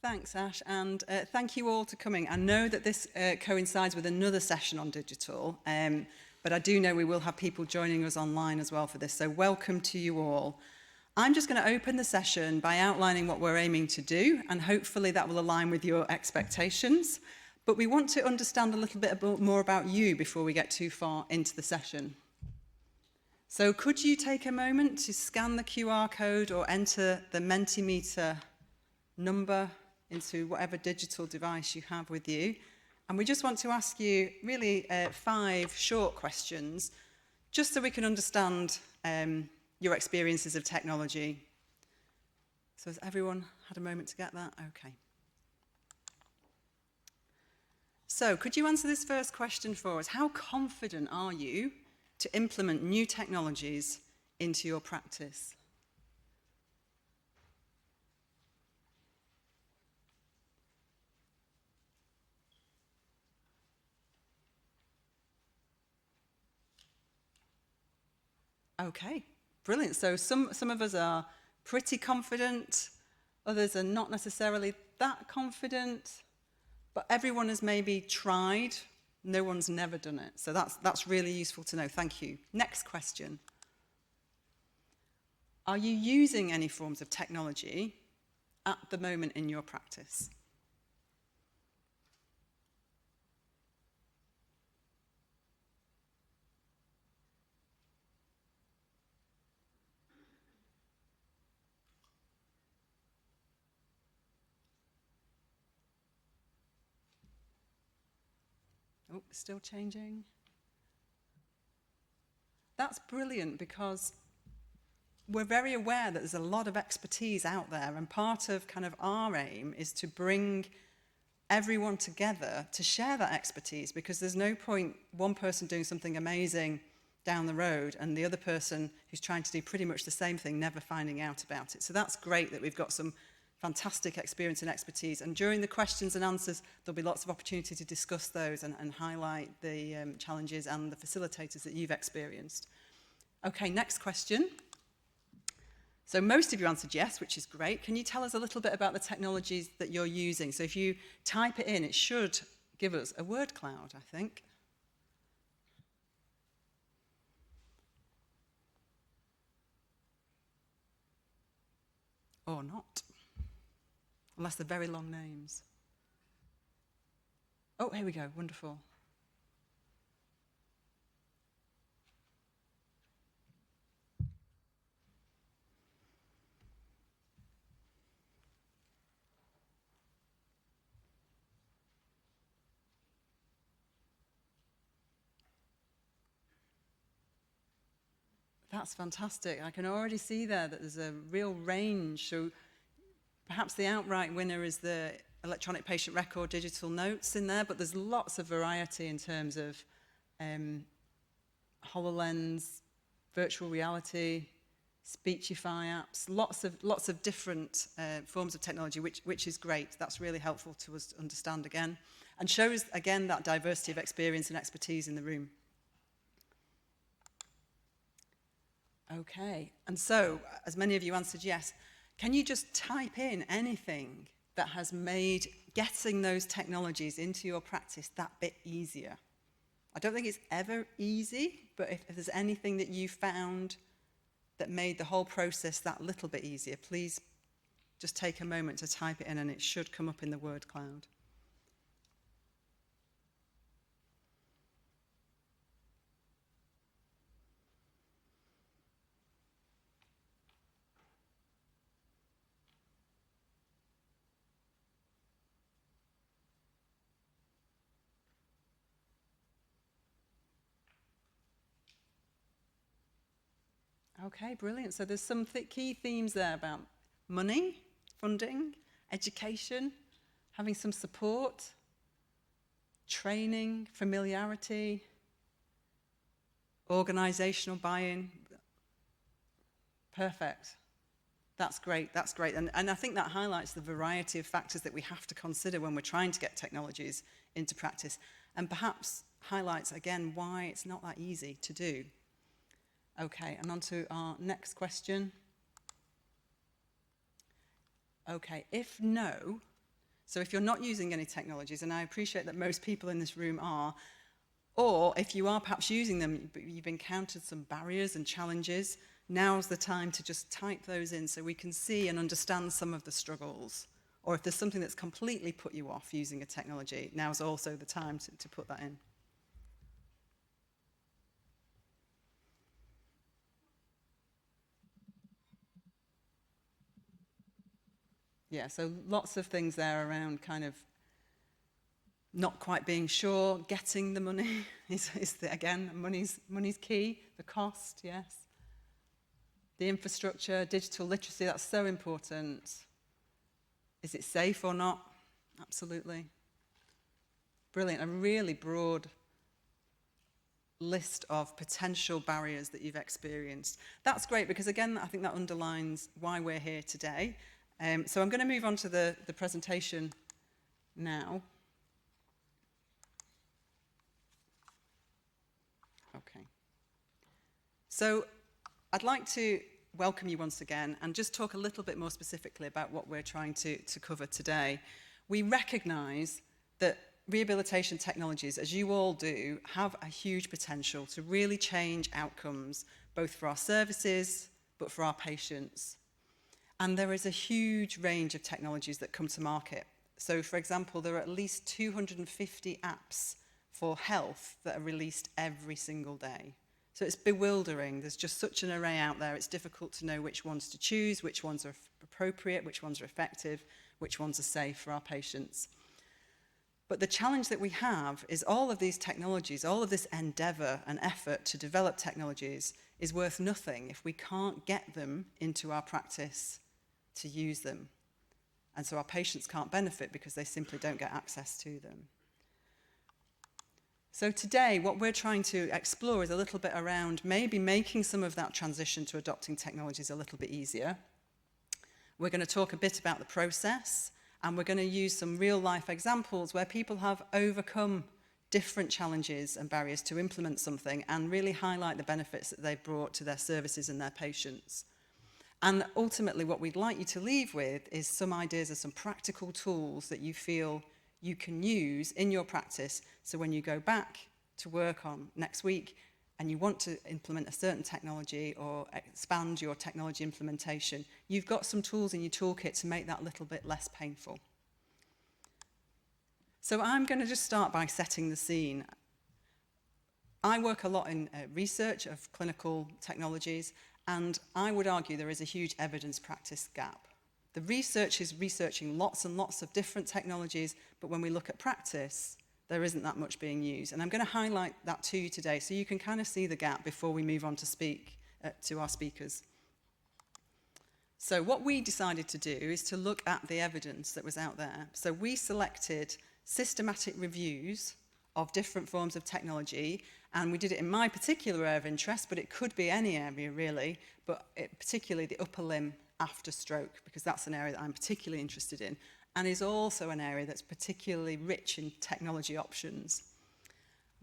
Thanks, Ash, and thank you all for coming. I know that this coincides with another session on digital, but I do know we will have people joining us online as well for this, so welcome to you all. I'm just going to open the session by outlining what we're aiming to do, and hopefully that will align with your expectations. But we want to understand a little bit more about you before we get too far into the session. So could you take a moment to scan the QR code or enter the Mentimeter number into whatever digital device you have with you. And we just want to ask you really 5 short questions, just so we can understand your experiences of technology. So has everyone had a moment to get that? Okay. So could you answer this first question for us? How confident are you to implement new technologies into your practice? Okay, brilliant. So some of us are pretty confident, others are not necessarily that confident, but everyone has maybe tried. No one's never done it. So that's really useful to know. Thank you. Next question. Are you using any forms of technology at the moment in your practice? Oh, still changing. That's brilliant, because we're very aware that there's a lot of expertise out there, and part of kind of our aim is to bring everyone together to share that expertise, because there's no point one person doing something amazing down the road and the other person who's trying to do pretty much the same thing never finding out about it. So that's great that we've got some fantastic experience and expertise, and during the questions and answers there'll be lots of opportunity to discuss those and highlight the challenges and the facilitators that you've experienced. Okay, next question. So most of you answered yes, which is great. Can you tell us a little bit about the technologies that you're using? So if you type it in, it should give us a word cloud, I think. Or not. Unless they're very long names. Oh, here we go, wonderful. That's fantastic. I can already see there that there's a real range. So perhaps the outright winner is the electronic patient record digital notes in there, but there's lots of variety in terms of HoloLens, virtual reality, Speechify apps, lots of different forms of technology, which is great. That's really helpful to us to understand again, and shows again that diversity of experience and expertise in the room. Okay, and so, as many of you answered yes, can you just type in anything that has made getting those technologies into your practice that bit easier? I don't think it's ever easy, but if there's anything that you found that made the whole process that little bit easier, please just take a moment to type it in, and it should come up in the word cloud. Okay, brilliant. So there's some key themes there about money, funding, education, having some support, training, familiarity, organizational buy-in. Perfect. That's great, that's great. And I think that highlights the variety of factors that we have to consider when we're trying to get technologies into practice, and perhaps highlights again why it's not that easy to do. Okay, and on to our next question. Okay, if no, So if you're not using any technologies, and I appreciate that most people in this room are, or if you are perhaps using them, but you've encountered some barriers and challenges, now's the time to just type those in so we can see and understand some of the struggles. Or if there's something that's completely put you off using a technology, now's also the time to put that in. Yeah, so lots of things there around kind of not quite being sure, getting the money again, money's key, the cost, yes. The infrastructure, digital literacy, that's so important. Is it safe or not? Absolutely. Brilliant, a really broad list of potential barriers that you've experienced. That's great because, again, I think that underlines why we're here today. So I'm going to move on to the presentation now. Okay. So I'd like to welcome you once again and just talk a little bit more specifically about what we're trying to cover today. We recognise that rehabilitation technologies, as you all do, have a huge potential to really change outcomes, both for our services, but for our patients. And there is a huge range of technologies that come to market. So, for example, there are at least 250 apps for health that are released every single day. So it's bewildering. There's just such an array out there. It's difficult to know which ones to choose, which ones are appropriate, which ones are effective, which ones are safe for our patients. But the challenge that we have is all of these technologies, all of this endeavour and effort to develop technologies is worth nothing if we can't get them into our practice to use them. And so our patients can't benefit because they simply don't get access to them. So today, what we're trying to explore is a little bit around maybe making some of that transition to adopting technologies a little bit easier. We're going to talk a bit about the process, and we're going to use some real-life examples where people have overcome different challenges and barriers to implement something and really highlight the benefits that they've brought to their services and their patients. And ultimately, what we'd like you to leave with is some ideas of some practical tools that you feel you can use in your practice, so when you go back to work on next week and you want to implement a certain technology or expand your technology implementation, you've got some tools in your toolkit to make that a little bit less painful. So I'm going to just start by setting the scene. I work a lot in research of clinical technologies, and I would argue there is a huge evidence practice gap. The research is researching lots and lots of different technologies, but when we look at practice, there isn't that much being used. And I'm going to highlight that to you today so you can kind of see the gap before we move on to speak to our speakers. So what we decided to do is to look at the evidence that was out there. So we selected systematic reviews of different forms of technology, and we did it in my particular area of interest, but it could be any area really, but particularly the upper limb after stroke, because that's an area that I'm particularly interested in, and is also an area that's particularly rich in technology options.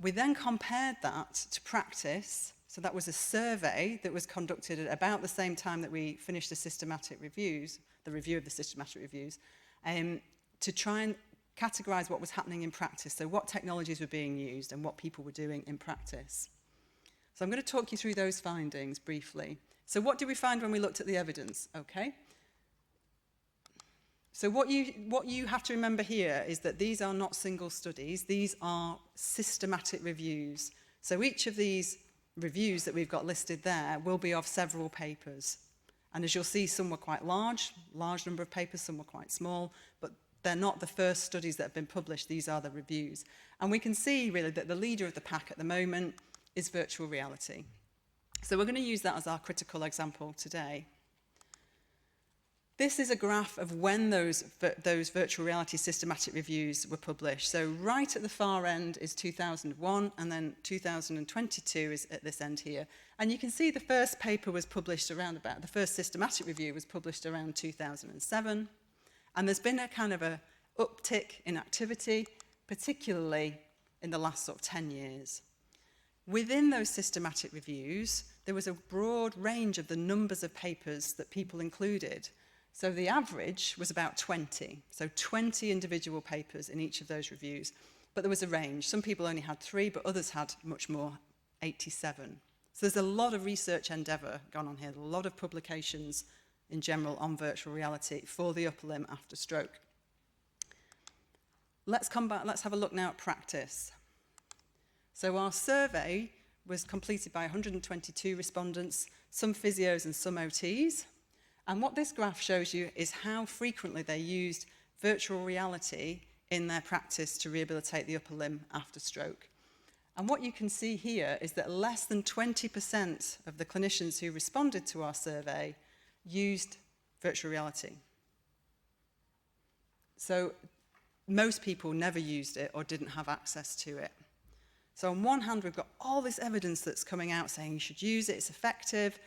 We then compared that to practice, so that was a survey that was conducted at about the same time that we finished the systematic reviews, the review of the systematic reviews, to try and categorise what was happening in practice, so what technologies were being used and what people were doing in practice. So I'm going to talk you through those findings briefly. So what did we find when we looked at the evidence? Okay. So what you have to remember here is that these are not single studies, these are systematic reviews. So each of these reviews that we've got listed there will be of several papers. And as you'll see, some were quite large number of papers, some were quite small, but they're not the first studies that have been published, these are the reviews. And we can see really that the leader of the pack at the moment is virtual reality. So we're going to use that as our critical example today. This is a graph of when those virtual reality systematic reviews were published. So right at the far end is 2001, and then 2022 is at this end here. And you can see the first paper was published around about, the first systematic review was published around 2007. And there's been a kind of a uptick in activity, particularly in the last sort of 10 years. Within those systematic reviews, there was a broad range of the numbers of papers that people included. So the average was about 20. So 20 individual papers in each of those reviews. But there was a range. Some people only had 3, but others had much more, 87. So there's a lot of research endeavour gone on here, a lot of publications in general on virtual reality for the upper limb after stroke. Let's have a look now at practice. So our survey was completed by 122 respondents, some physios and some OTs. And what this graph shows you is how frequently they used virtual reality in their practice to rehabilitate the upper limb after stroke. And what you can see here is that less than 20% of the clinicians who responded to our survey used virtual reality. So most people never used it or didn't have access to it. So on one hand, we've got all this evidence that's coming out saying you should use it, it's effective.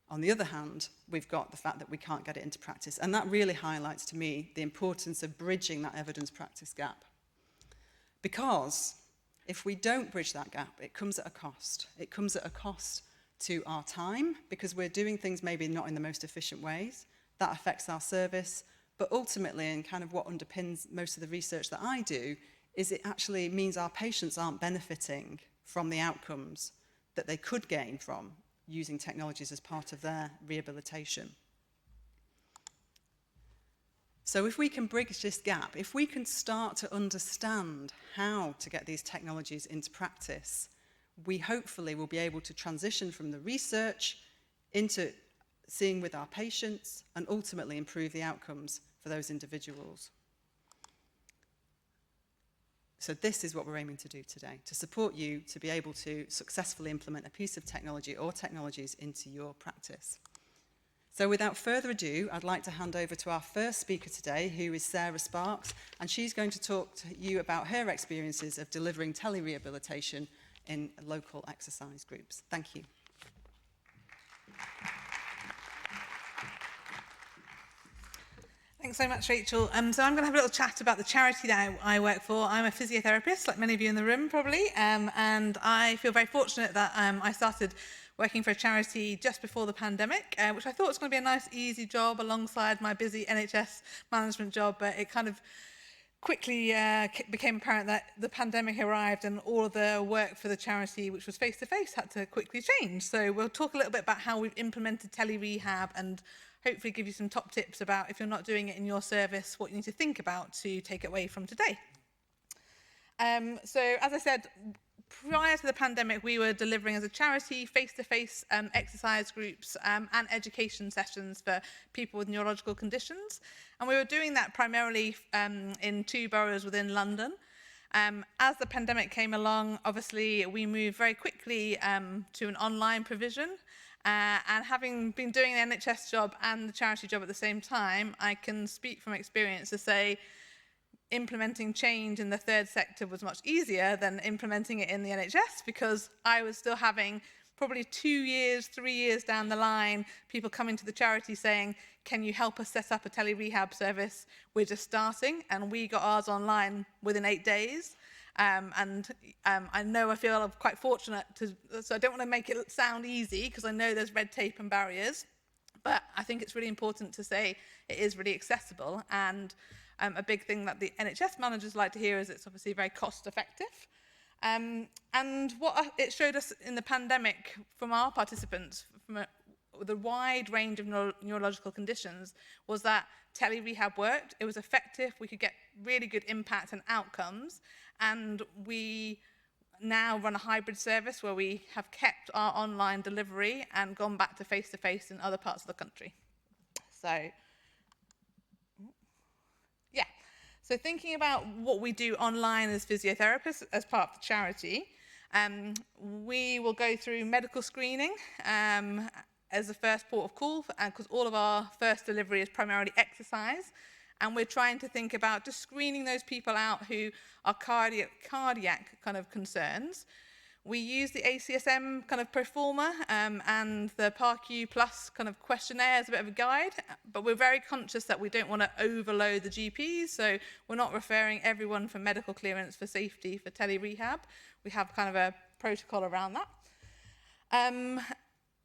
On the other hand, we've got the fact that we can't get it into practice. And that really highlights to me the importance of bridging that evidence-practice gap. Because if we don't bridge that gap, it comes at a cost. It comes at a cost to our time, because we're doing things maybe not in the most efficient ways. That affects our service. But ultimately, and kind of what underpins most of the research that I do, is it actually means our patients aren't benefiting from the outcomes that they could gain from using technologies as part of their rehabilitation. So if we can bridge this gap, if we can start to understand how to get these technologies into practice, we hopefully will be able to transition from the research into seeing with our patients and ultimately improve the outcomes for those individuals. So this is what we're aiming to do today, to support you to be able to successfully implement a piece of technology or technologies into your practice. So without further ado, I'd like to hand over to our first speaker today, who is Sarah Sparks, and she's going to talk to you about her experiences of delivering tele-rehabilitation in local exercise groups. Thank you. Thanks so much, Rachel. So I'm going to have a little chat about the charity that I work for. I'm a physiotherapist, like many of you in the room probably, and I feel very fortunate that I started working for a charity just before the pandemic, which I thought was going to be a nice, easy job alongside my busy NHS management job, but it kind of quickly became apparent that the pandemic arrived and all of the work for the charity, which was face-to-face, had to quickly change. So we'll talk a little bit about how we've implemented tele-rehab and hopefully give you some top tips about, if you're not doing it in your service, what you need to think about to take it away from today. So as I said, prior to the pandemic, we were delivering as a charity face-to-face exercise groups and education sessions for people with neurological conditions. And we were doing that primarily in 2 boroughs within London. As the pandemic came along, obviously, we moved very quickly to an online provision. And having been doing the NHS job and the charity job at the same time, I can speak from experience to say implementing change in the third sector was much easier than implementing it in the NHS, because I was still having probably 2 years, 3 years down the line, people coming to the charity saying, can you help us set up a tele-rehab service? We're just starting, and we got ours online within 8 days. I know I feel I'm quite fortunate, so I don't want to make it sound easy, because I know there's red tape and barriers, but I think it's really important to say it is really accessible. And a big thing that the NHS managers like to hear is it's obviously very cost effective. And what it showed us in the pandemic from our participants, from the wide range of neurological conditions, was that tele-rehab worked, it was effective, we could get really good impact and outcomes, and we now run a hybrid service where we have kept our online delivery and gone back to face-to-face in other parts of the country. So, yeah. So thinking about what we do online as physiotherapists as part of the charity, we will go through medical screening as the first port of call, because all of our first delivery is primarily exercise. And we're trying to think about just screening those people out who are cardiac kind of concerns. We use the ACSM kind of pro forma and the PARQ Plus kind of questionnaire as a bit of a guide, but we're very conscious that we don't want to overload the GPs, so we're not referring everyone for medical clearance for safety for tele-rehab. We have kind of a protocol around that.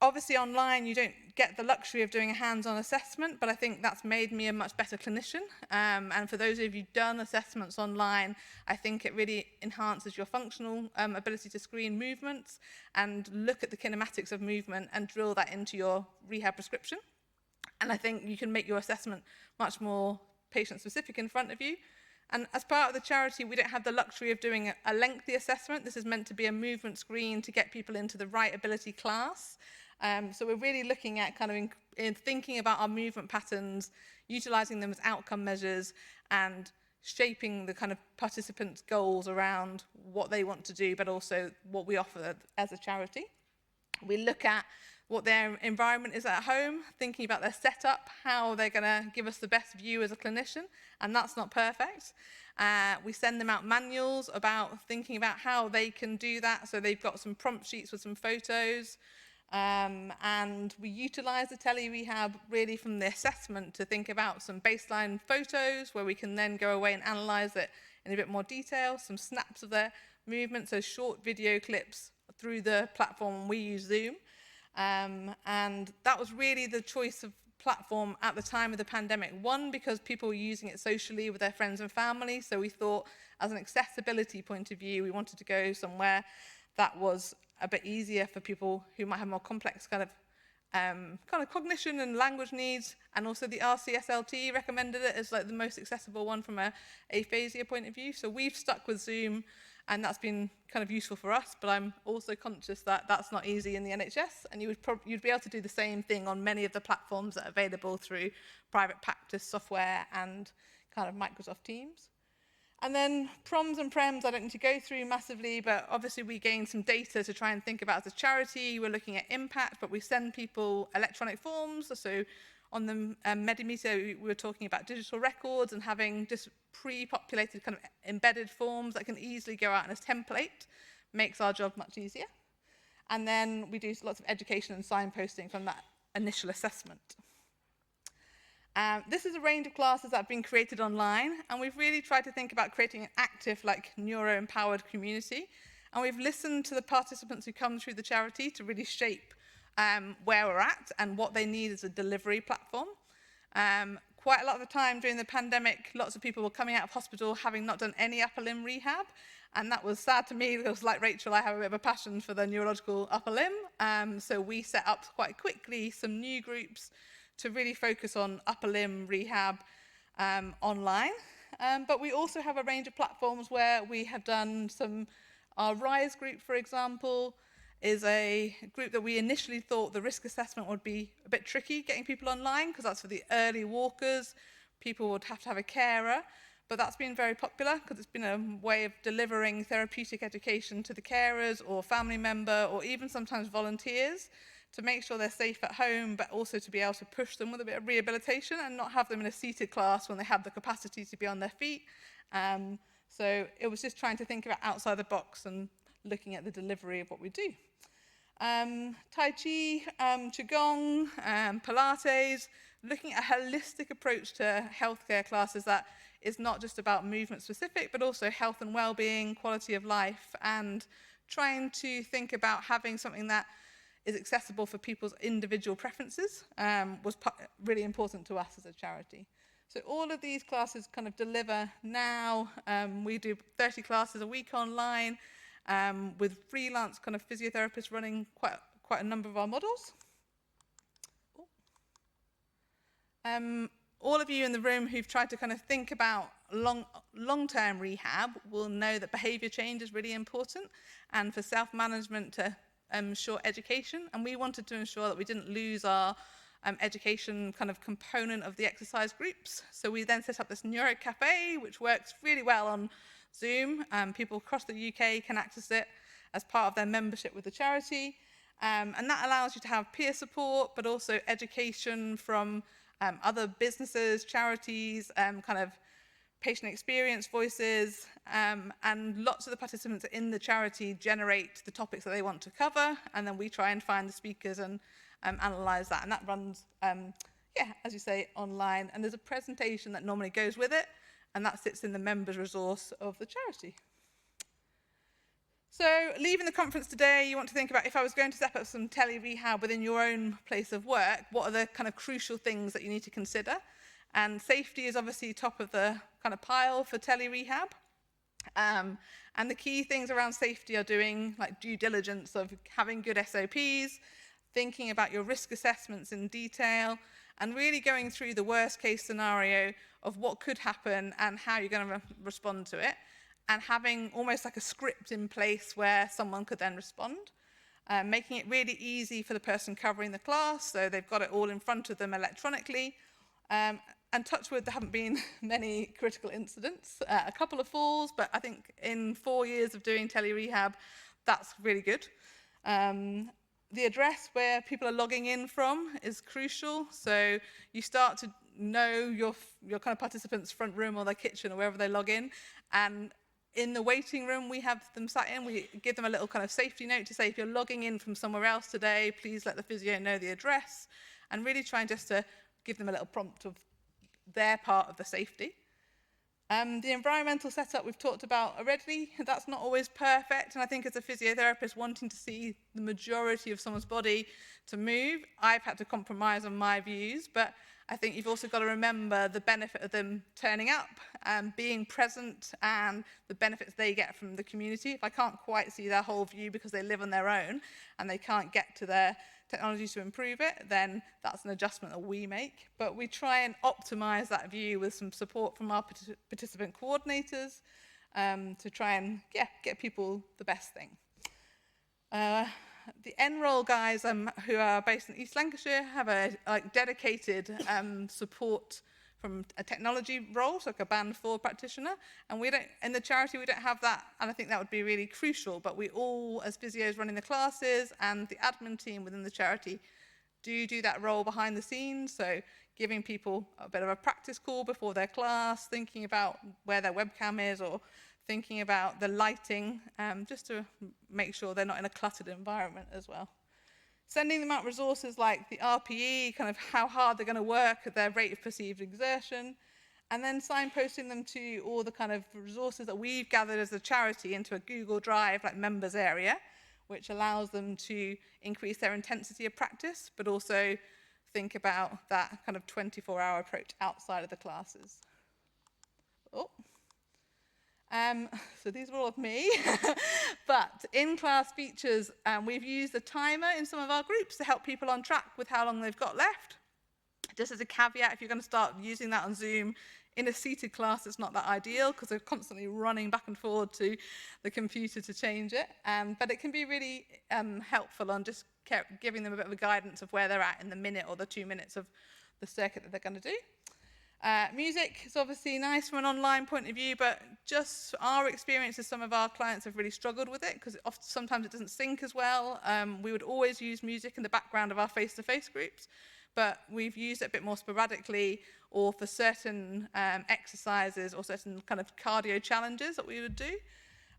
Obviously online you don't get the luxury of doing a hands-on assessment, but I think that's made me a much better clinician. And for those of you who've done assessments online, I think it really enhances your functional ability to screen movements and look at the kinematics of movement and drill that into your rehab prescription. And I think you can make your assessment much more patient-specific in front of you. And as part of the charity, we don't have the luxury of doing a lengthy assessment. This is meant to be a movement screen to get people into the right ability class. So we're really looking at kind of in thinking about our movement patterns, utilising them as outcome measures, and shaping the kind of participants' goals around what they want to do, but also what we offer as a charity. We look at what their environment is at home, thinking about their setup, how they're going to give us the best view as a clinician, and that's not perfect. We send them out manuals about thinking about how they can do that, so they've got some prompt sheets with some photos, and we utilise the tele-rehab really from the assessment to think about some baseline photos where we can then go away and analyse it in a bit more detail, some snaps of their movement, so short video clips through the platform. We use Zoom. And that was really the choice of platform at the time of the pandemic. One, because people were using it socially with their friends and family, so we thought as an accessibility point of view, we wanted to go somewhere that was a bit easier for people who might have more complex kind of cognition and language needs, and also the RCSLT recommended it as like the most accessible one from a aphasia point of view. So we've stuck with Zoom, and that's been kind of useful for us, but I'm also conscious that that's not easy in the NHS, and you'd be able to do the same thing on many of the platforms that are available through private practice software and kind of Microsoft Teams. And then proms and prems, I don't need to go through massively, but obviously we gained some data to try and think about as a charity. We're looking at impact, but we send people electronic forms. So on the Medimeter, we were talking about digital records and having just pre-populated kind of embedded forms that can easily go out in a template, makes our job much easier. And then we do lots of education and signposting from that initial assessment. This is a range of classes that have been created online, and we've really tried to think about creating an active, like, neuro-empowered community. And we've listened to the participants who come through the charity to really shape where we're at and what they need as a delivery platform. Quite a lot of the time during the pandemic, lots of people were coming out of hospital having not done any upper limb rehab, and that was sad to me because, like Rachel, I have a bit of a passion for the neurological upper limb. So we set up quite quickly some new groups to really focus on upper limb rehab online. But we also have a range of platforms where we have done our RISE group, for example, is a group that we initially thought the risk assessment would be a bit tricky getting people online, because that's for the early walkers. People would have to have a carer. But that's been very popular because it's been a way of delivering therapeutic education to the carers or family member or even sometimes volunteers, to make sure they're safe at home, but also to be able to push them with a bit of rehabilitation and not have them in a seated class when they have the capacity to be on their feet. So it was just trying to think about outside the box and looking at the delivery of what we do. Tai Chi, Qigong, Pilates, looking at a holistic approach to healthcare classes that is not just about movement specific, but also health and well-being, quality of life, and trying to think about having something that is accessible for people's individual preferences was really important to us as a charity. So all of these classes kind of deliver now. We do 30 classes a week online with freelance kind of physiotherapists running quite a number of our models. All of you in the room who've tried to kind of think about long-term rehab will know that behaviour change is really important, and for self-management to ensure education, and we wanted to ensure that we didn't lose our education kind of component of the exercise groups. So we then set up this Neuro Cafe, which works really well on Zoom. People across the UK can access it as part of their membership with the charity. And that allows you to have peer support, but also education from other businesses, charities, kind of patient experience voices, and lots of the participants in the charity generate the topics that they want to cover, and then we try and find the speakers and analyse that, and that runs, as you say, online, and there's a presentation that normally goes with it, and that sits in the members resource of the charity. So leaving the conference today, you want to think about, if I was going to step up some tele-rehab within your own place of work, what are the kind of crucial things that you need to consider? And safety is obviously top of the kind of pile for tele-rehab. And the key things around safety are doing like due diligence of having good SOPs, thinking about your risk assessments in detail, and really going through the worst case scenario of what could happen and how you're going to respond to it, and having almost like a script in place where someone could then respond. Making it really easy for the person covering the class, so they've got it all in front of them electronically. And touch wood, there haven't been many critical incidents, a couple of falls, but I think in 4 years of doing tele-rehab, that's really good. The address where people are logging in from is crucial, so you start to know your kind of participants' front room or their kitchen or wherever they log in, and in the waiting room we have them sat in, we give them a little kind of safety note to say, if you're logging in from somewhere else today, please let the physio know the address, and really trying just to give them a little prompt of their part of the safety. The environmental setup we've talked about already, that's not always perfect, and I think as a physiotherapist wanting to see the majority of someone's body to move, I've had to compromise on my views, but I think you've also got to remember the benefit of them turning up and being present and the benefits they get from the community. If I can't quite see their whole view because they live on their own and they can't get to their technologies to improve it, then that's an adjustment that we make. But we try and optimize that view with some support from our participant coordinators to try and get people the best thing. The Enroll guys who are based in East Lancashire have a dedicated support from a technology role, so like a band 4 practitioner, and we don't, in the charity we don't have that, and I think that would be really crucial, but we all, as physios running the classes and the admin team within the charity, do that role behind the scenes, so giving people a bit of a practice call before their class, thinking about where their webcam is, or thinking about the lighting, just to make sure they're not in a cluttered environment as well. Sending them out resources like the RPE, kind of how hard they're going to work at their rate of perceived exertion, and then signposting them to all the kind of resources that we've gathered as a charity into a Google Drive, like members area, which allows them to increase their intensity of practice, but also think about that kind of 24-hour approach outside of the classes. Oh. So these are all of me, but in-class features, we've used a timer in some of our groups to help people on track with how long they've got left. Just as a caveat, if you're going to start using that on Zoom, in a seated class, it's not that ideal because they're constantly running back and forward to the computer to change it, but it can be really helpful on just giving them a bit of a guidance of where they're at in the minute or the 2 minutes of the circuit that they're going to do. Music is obviously nice from an online point of view, but just our experience is some of our clients have really struggled with it because sometimes it doesn't sync as well. We would always use music in the background of our face-to-face groups, but we've used it a bit more sporadically or for certain exercises or certain kind of cardio challenges that we would do.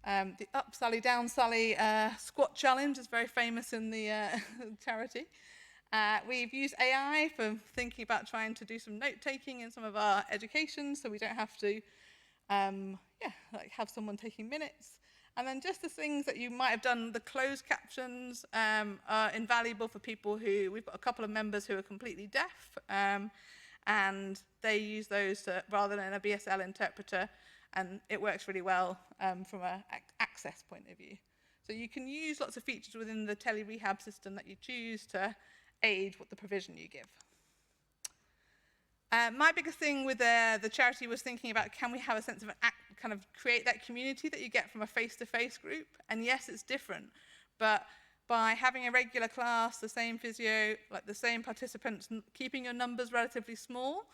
The up Sally, down Sally squat challenge is very famous in the charity. We've used AI for thinking about trying to do some note-taking in some of our education, so we don't have to have someone taking minutes. And then just the things that you might have done, the closed captions are invaluable for people who, we've got a couple of members who are completely deaf, and they use those rather than a BSL interpreter, and it works really well from an access point of view. So you can use lots of features within the tele-rehab system that you choose to aid what the provision you give. My biggest thing with the charity was thinking about, can we have a sense of kind of create that community that you get from a face-to-face group? And yes, it's different, but by having a regular class, the same physio, like the same participants, keeping your numbers relatively small,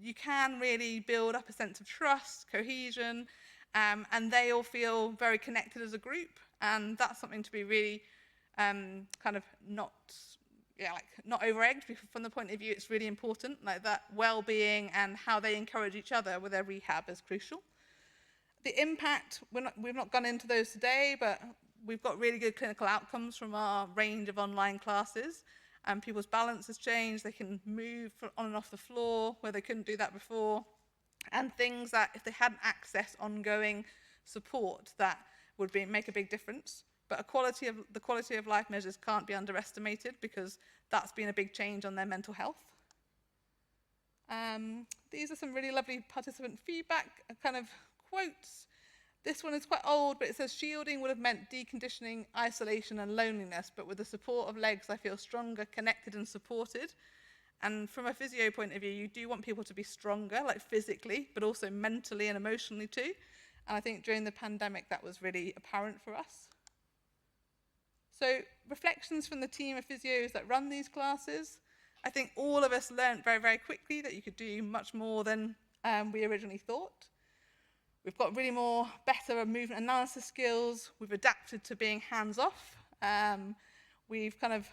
you can really build up a sense of trust, cohesion, and they all feel very connected as a group, and that's something to be really kind of not over-egged. From the point of view, it's really important, like that well-being and how they encourage each other with their rehab is crucial. The impact, we've not gone into those today, but we've got really good clinical outcomes from our range of online classes, and people's balance has changed. They can move on and off the floor where they couldn't do that before, and things that if they hadn't accessed ongoing support, that would make a big difference. But the quality of life measures can't be underestimated, because that's been a big change on their mental health. These are some really lovely participant feedback kind of quotes. This one is quite old, but it says, shielding would have meant deconditioning, isolation and loneliness, but with the support of legs, I feel stronger, connected and supported. And from a physio point of view, you do want people to be stronger, like physically, but also mentally and emotionally too. And I think during the pandemic, that was really apparent for us. So reflections from the team of physios that run these classes. I think all of us learned very, very quickly that you could do much more than we originally thought. We've got really better movement analysis skills. We've adapted to being hands-off. We've kind of,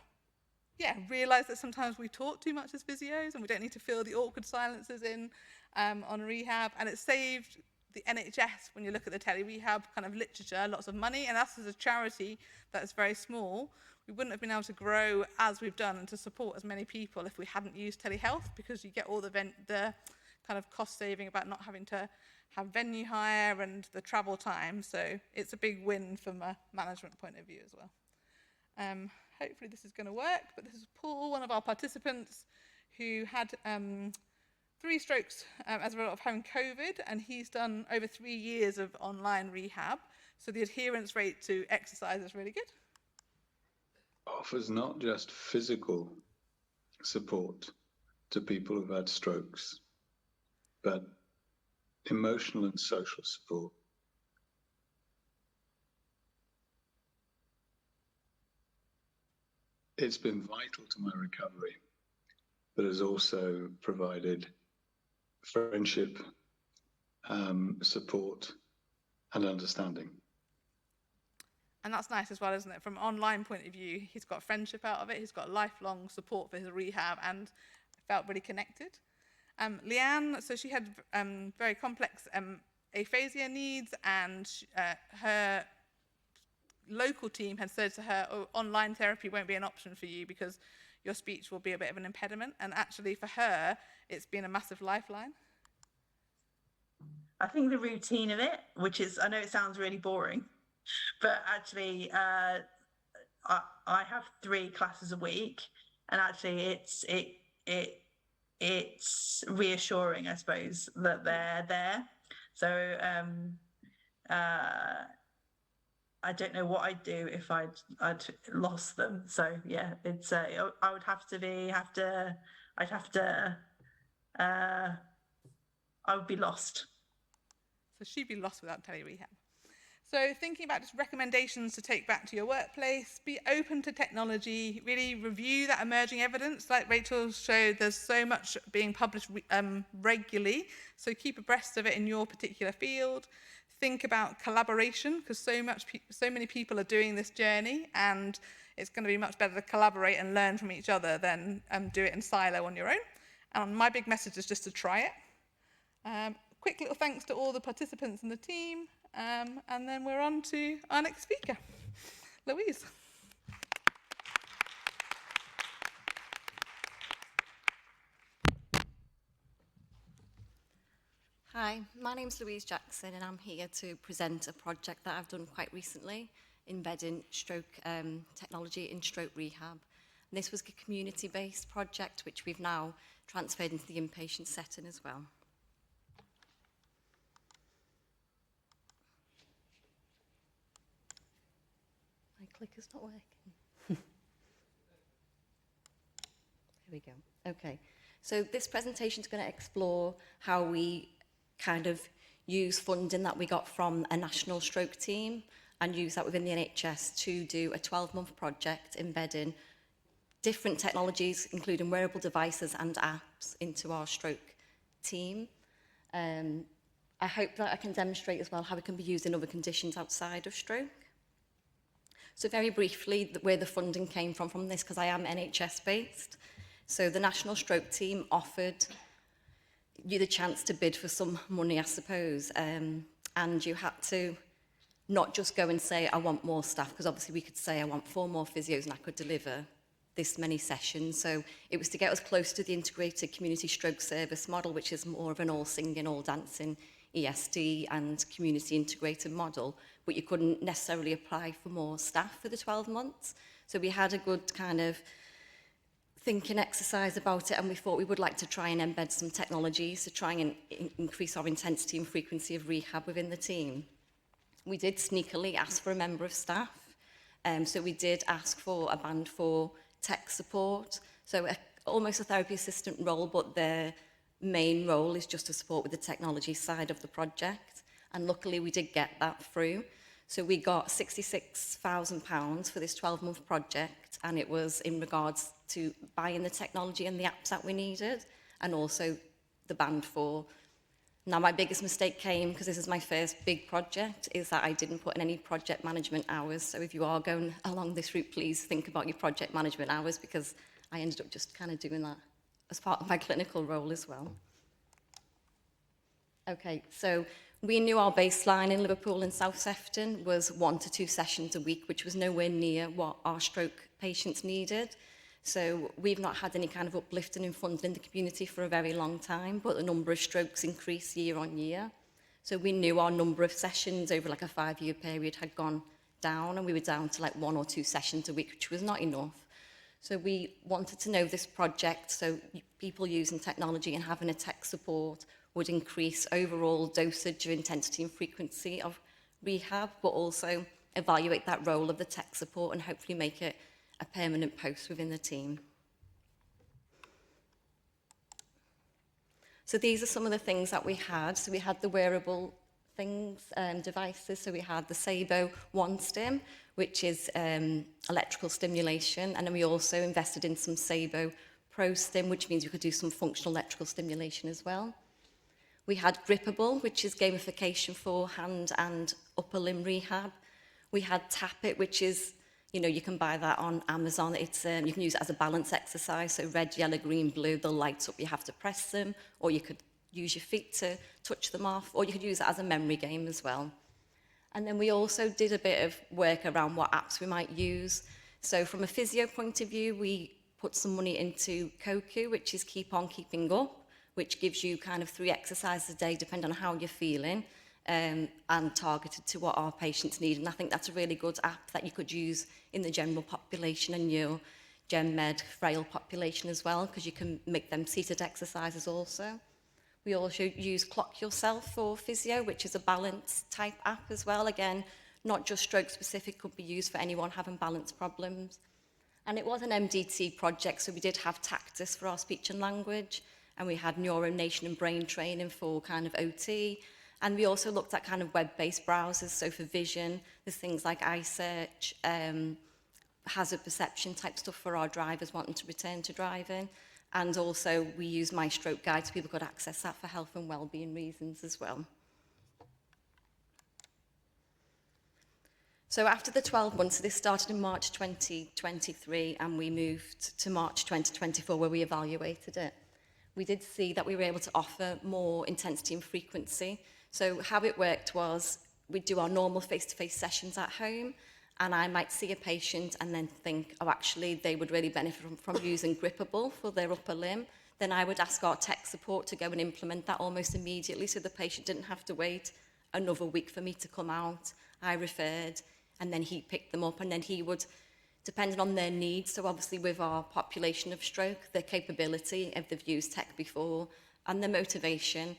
realised that sometimes we talk too much as physios and we don't need to fill the awkward silences in on rehab. And it saved the NHS, when you look at the tele-rehab kind of literature, lots of money. And us as a charity that is very small, we wouldn't have been able to grow as we've done and to support as many people if we hadn't used telehealth, because you get all the kind of cost saving about not having to have venue hire and the travel time. So it's a big win from a management point of view as well. Hopefully this is going to work, but this is Paul, one of our participants, who had 3 strokes as a result of having COVID, and he's done over 3 years of online rehab. So the adherence rate to exercise is really good. Offers not just physical support to people who've had strokes, but emotional and social support. It's been vital to my recovery, but has also provided friendship, support, and understanding. And that's nice as well, isn't it? From an online point of view, he's got friendship out of it, he's got lifelong support for his rehab, and felt really connected. Leanne, so she had very complex aphasia needs, and her local team had said to her, online therapy won't be an option for you because your speech will be a bit of an impediment. And actually for her, it's been a massive lifeline. I think the routine of it, which is, I know it sounds really boring, but actually I have 3 classes a week, and actually it's reassuring, I suppose, that they're there. So I don't know what I'd do if I'd lost them. So yeah, it's I would I would be lost. So she'd be lost without tele-rehab. So thinking about just recommendations to take back to your workplace, be open to technology, really review that emerging evidence. Like Rachel showed, there's so much being published regularly, so keep abreast of it in your particular field. Think about collaboration, because so many people are doing this journey, and it's going to be much better to collaborate and learn from each other than do it in silo on your own. And my big message is just to try it. Quick little thanks to all the participants in the team. And then we're on to our next speaker, Louise. Hi, my name's Louise Jackson, and I'm here to present a project that I've done quite recently, embedding stroke technology in stroke rehab. And this was a community-based project, which we've now transferred into the inpatient setting as well. My clicker's not working. There we go. Okay. So this presentation is going to explore how we kind of use funding that we got from a national stroke team and use that within the NHS to do a 12-month project embedding different technologies, including wearable devices and apps, into our stroke team. I hope that I can demonstrate as well how it can be used in other conditions outside of stroke. So very briefly, where the funding came from this, because I am NHS-based. So the National Stroke Team offered you the chance to bid for some money, I suppose, and you had to not just go and say, I want more staff, because obviously we could say, I want 4 more physios and I could deliver this many sessions. So it was to get us close to the integrated community stroke service model, which is more of an all singing, all dancing ESD and community integrated model, but you couldn't necessarily apply for more staff for the 12 months. So we had a good kind of thinking exercise about it, and we thought we would like to try and embed some technologies to try and increase our intensity and frequency of rehab within the team. We did sneakily ask for a member of staff. So we did ask for a band 4 tech support, so almost a therapy assistant role, but their main role is just to support with the technology side of the project. And luckily we did get that through. So we got £66,000 for this 12-month project, and it was in regards to buying the technology and the apps that we needed, and also the band 4. Now, my biggest mistake came, because this is my first big project, is that I didn't put in any project management hours. So if you are going along this route, please think about your project management hours, because I ended up just kind of doing that as part of my clinical role as well. Okay, so we knew our baseline in Liverpool and South Sefton was 1 to 2 sessions a week, which was nowhere near what our stroke patients needed. So we've not had any kind of uplifting in funding in the community for a very long time, but the number of strokes increased year on year. So we knew our number of sessions over like a 5-year period had gone down, and we were down to like 1 or 2 sessions a week, which was not enough. So we wanted to know this project, so people using technology and having a tech support would increase overall dosage of intensity and frequency of rehab, but also evaluate that role of the tech support and hopefully make it a permanent post within the team. So these are some of the things that we had. So we had the wearable things, devices. So we had the Sabo One Stim, which is electrical stimulation. And then we also invested in some Sabo Pro Stim, which means we could do some functional electrical stimulation as well. We had Grippable, which is gamification for hand and upper limb rehab. We had Tap It, which is, you can buy that on Amazon. It's you can use it as a balance exercise. So red, yellow, green, blue, they'll light up. You have to press them, or you could use your feet to touch them off, or you could use it as a memory game as well. And then we also did a bit of work around what apps we might use. So from a physio point of view, we put some money into Koku, which is Keep On Keeping Up, which gives you kind of 3 exercises a day, depending on how you're feeling, and targeted to what our patients need. And I think that's a really good app that you could use in the general population and your gen med frail population as well, because you can make them seated exercises also. We also use Clock Yourself for physio, which is a balance type app as well. Again, not just stroke specific, could be used for anyone having balance problems. And it was an MDT project, so we did have Tactus for our speech and language, and we had neuronation and brain training for kind of OT. And we also looked at kind of web-based browsers, so for vision, there's things like iSearch, hazard perception type stuff for our drivers wanting to return to driving. And also we use My Stroke Guide, so people could access that for health and wellbeing reasons as well. So after the 12 months, so this started in March 2023, and we moved to March 2024 where we evaluated it. We did see that we were able to offer more intensity and frequency. So how it worked was we'd do our normal face-to-face sessions at home, and I might see a patient and then think, oh, actually, they would really benefit from using Grippable for their upper limb. Then I would ask our tech support to go and implement that almost immediately, so the patient didn't have to wait another week for me to come out. I referred, and then he picked them up, and then he would, depending on their needs, so obviously with our population of stroke, their capability, if they've used tech before, and their motivation,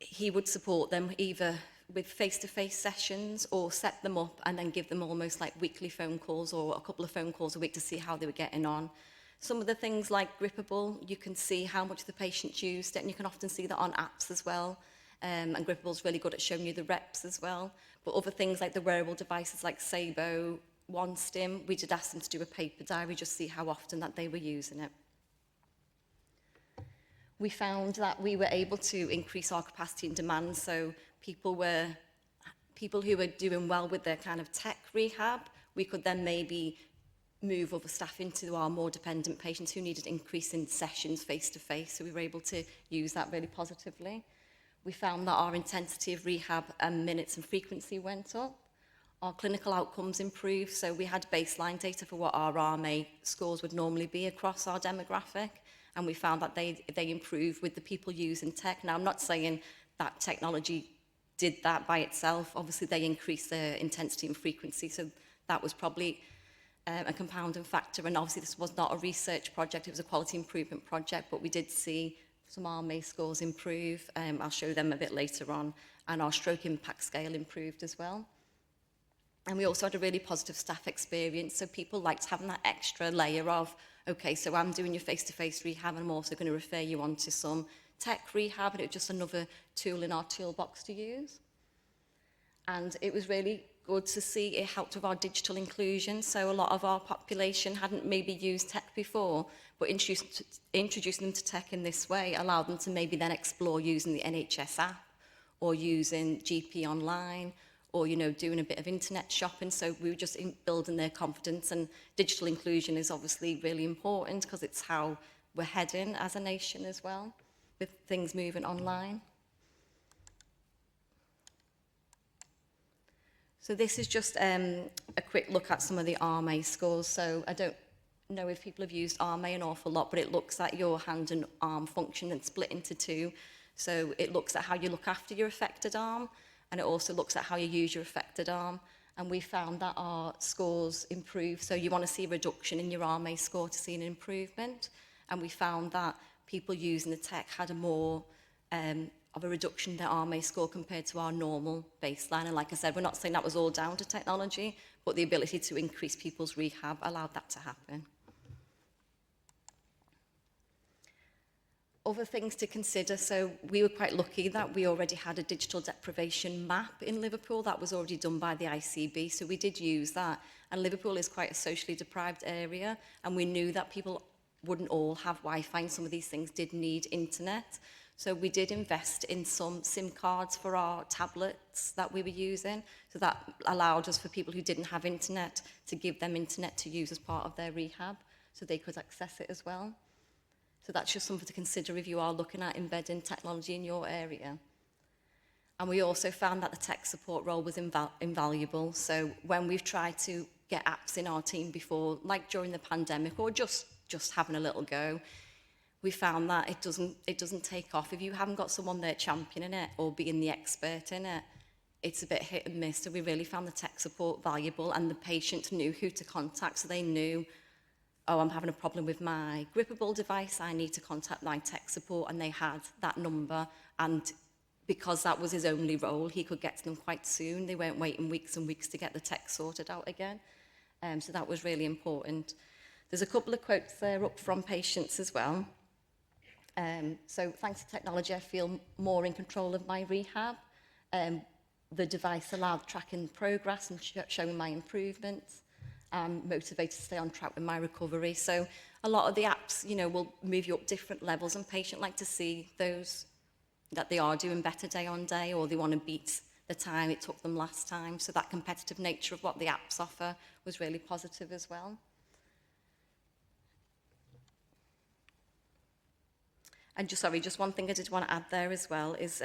he would support them either with face-to-face sessions or set them up and then give them almost like weekly phone calls or a couple of phone calls a week to see how they were getting on. Some of the things like Grippable, you can see how much the patients used it, and you can often see that on apps as well. And Grippable's really good at showing you the reps as well. But other things like the wearable devices like Sabo, One Stim, we did ask them to do a paper diary, just see how often that they were using it. We found that we were able to increase our capacity and demand, so people who were doing well with their kind of tech rehab, we could then maybe move other staff into our more dependent patients who needed increase in sessions face-to-face, so we were able to use that really positively. We found that our intensity of rehab and minutes and frequency went up. Our clinical outcomes improved, so we had baseline data for what our RMA scores would normally be across our demographic, and we found that they improved with the people using tech. Now, I'm not saying that technology did that by itself. Obviously, they increased their intensity and frequency, so that was probably a compounding factor. And obviously, this was not a research project, it was a quality improvement project, but we did see some RMA scores improve. I'll show them a bit later on, and our stroke impact scale improved as well. And we also had a really positive staff experience, so people liked having that extra layer of, okay, so I'm doing your face-to-face rehab, and I'm also going to refer you on to some tech rehab, and it was just another tool in our toolbox to use. And it was really good to see it helped with our digital inclusion. So a lot of our population hadn't maybe used tech before, but introducing them to tech in this way allowed them to maybe then explore using the NHS app or using GP online, or, you know, doing a bit of internet shopping. So we were just building their confidence, and digital inclusion is obviously really important because it's how we're heading as a nation as well, with things moving online. So this is just a quick look at some of the RMA scores. So I don't know if people have used RMA an awful lot, but it looks at your hand and arm function and split into two. So it looks at how you look after your affected arm, and it also looks at how you use your affected arm. And we found that our scores improve. So you want to see a reduction in your RMA score to see an improvement. And we found that people using the tech had a more of a reduction in their RMA score compared to our normal baseline. And like I said, we're not saying that was all down to technology, but the ability to increase people's rehab allowed that to happen. Other things to consider, so we were quite lucky that we already had a digital deprivation map in Liverpool that was already done by the ICB, so we did use that. And Liverpool is quite a socially deprived area, and we knew that people wouldn't all have Wi-Fi, and some of these things did need internet. So we did invest in some SIM cards for our tablets that we were using, so that allowed us, for people who didn't have internet, to give them internet to use as part of their rehab, so they could access it as well. So that's just something to consider if you are looking at embedding technology in your area. And we also found that the tech support role was invaluable. So when we've tried to get apps in our team before, like during the pandemic, or just having a little go, we found that it doesn't take off. If you haven't got someone there championing it or being the expert in it, it's a bit hit and miss. So we really found the tech support valuable, and the patient knew who to contact, so they knew, oh, I'm having a problem with my grippable device, I need to contact my tech support, and they had that number, and because that was his only role, he could get to them quite soon. They weren't waiting weeks and weeks to get the tech sorted out again. So that was really important. There's a couple of quotes there up from patients as well. So thanks to technology, I feel more in control of my rehab. The device allowed tracking progress and showing my improvements. I'm motivated to stay on track with my recovery. So a lot of the apps, you know, will move you up different levels, and patients like to see those that they are doing better day on day, or they want to beat the time it took them last time. So that competitive nature of what the apps offer was really positive as well. And just one thing I did want to add there as well is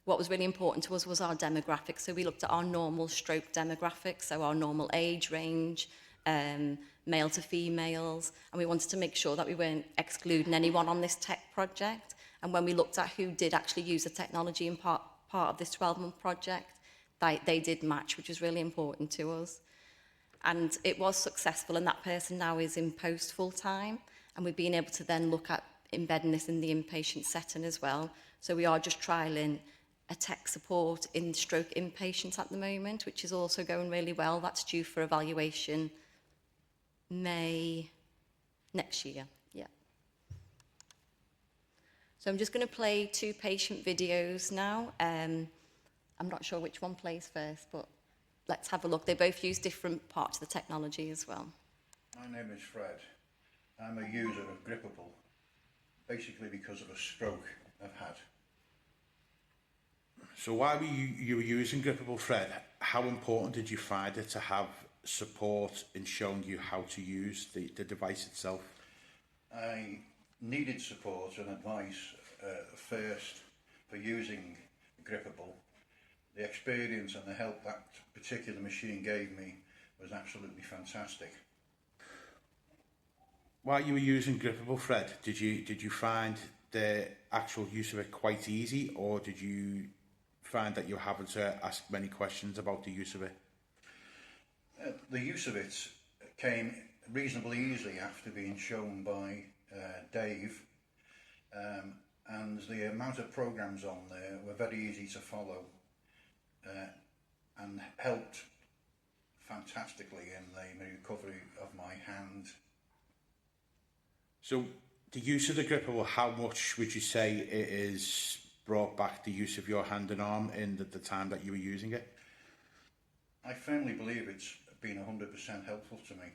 what was really important to us was our demographics. So we looked at our normal stroke demographics, so our normal age range, male to females, and we wanted to make sure that we weren't excluding anyone on this tech project. And when we looked at who did actually use the technology in part of this 12-month project, they did match, which was really important to us. And it was successful, and that person now is in post full-time, and we've been able to then look at embedding this in the inpatient setting as well. So we are just trialling a tech support in stroke inpatients at the moment, which is also going really well. That's due for evaluation May next year. Yeah. So I'm just going to play 2 patient videos now. I'm not sure which one plays first, but let's have a look. They both use different parts of the technology as well. My name is Fred. I'm a user of Grippable, basically because of a stroke I've had. So while you were using Grippable, Fred, how important did you find it to have support in showing you how to use the device itself? I needed support and advice first for using Grippable. The experience and the help that particular machine gave me was absolutely fantastic. While you were using Grippable, Fred, did you find the actual use of it quite easy, or did you find that you're having to ask many questions about the use of it? The use of it came reasonably easily after being shown by Dave, and the amount of programs on there were very easy to follow and helped fantastically in the recovery of my hand. So the use of the grippable, how much would you say it is brought back the use of your hand and arm in the time that you were using it? I firmly believe it's been 100% helpful to me.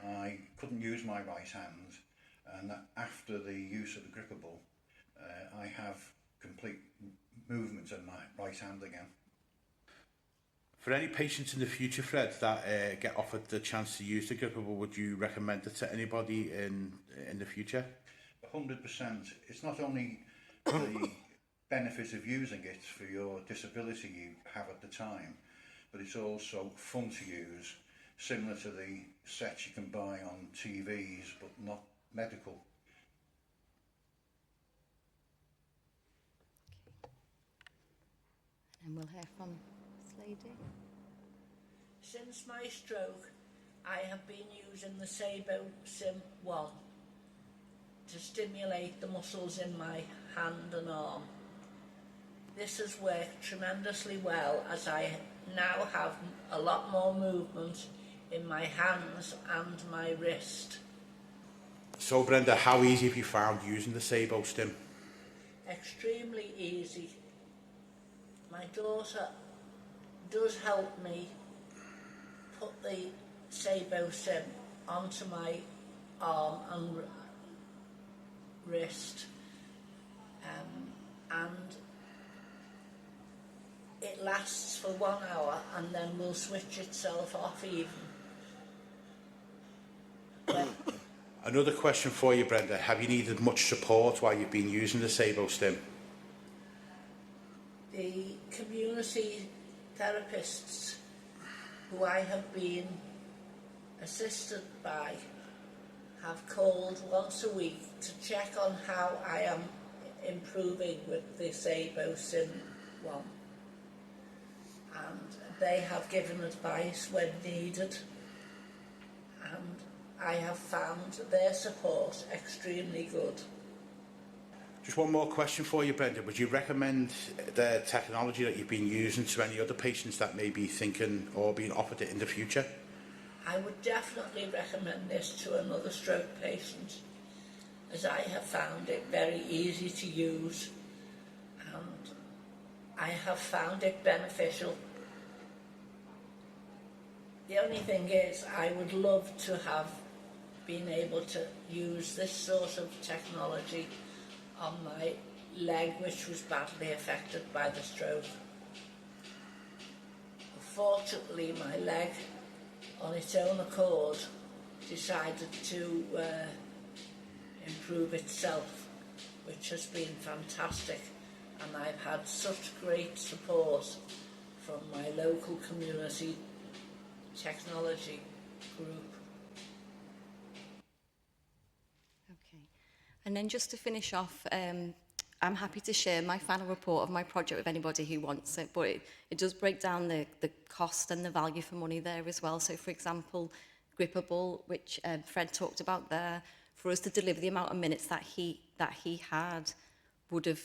I couldn't use my right hand, and after the use of the grippable, I have complete movement in my right hand again. For any patients in the future, Fred, that get offered the chance to use the grippable, would you recommend it to anybody in the future? 100%. It's not only the benefit of using it for your disability you have at the time, but it's also fun to use, similar to the sets you can buy on TVs, but not medical. And we'll hear from this lady. Since my stroke, I have been using the Sabo Sim 1 to stimulate the muscles in my hand and arm. This has worked tremendously well, as I now have a lot more movement in my hands and my wrist. So Brenda, how easy have you found using the Sabo Stim? Extremely easy. My daughter does help me put the Sabo Sim onto my arm and wrist, and it lasts for 1 hour and then will switch itself off even. Another question for you, Brenda. Have you needed much support while you've been using the Sabo Stim? The community therapists who I have been assisted by have called once a week to check on how I am improving with the Sabo Sim 1. And they have given advice when needed, and I have found their support extremely good. Just one more question for you, Brenda. Would you recommend the technology that you've been using to any other patients that may be thinking or being offered it in the future? I would definitely recommend this to another stroke patient, as I have found it very easy to use, and I have found it beneficial. The only thing is, I would love to have been able to use this sort of technology on my leg, which was badly affected by the stroke. Fortunately, my leg, on its own accord, decided to improve itself, which has been fantastic, and I've had such great support from my local community technology group. Okay. And then just to finish off, I'm happy to share my final report of my project with anybody who wants it, but it does break down the cost and the value for money there as well. So, for example, Grippable, which Fred talked about there, for us to deliver the amount of minutes that he had, would have,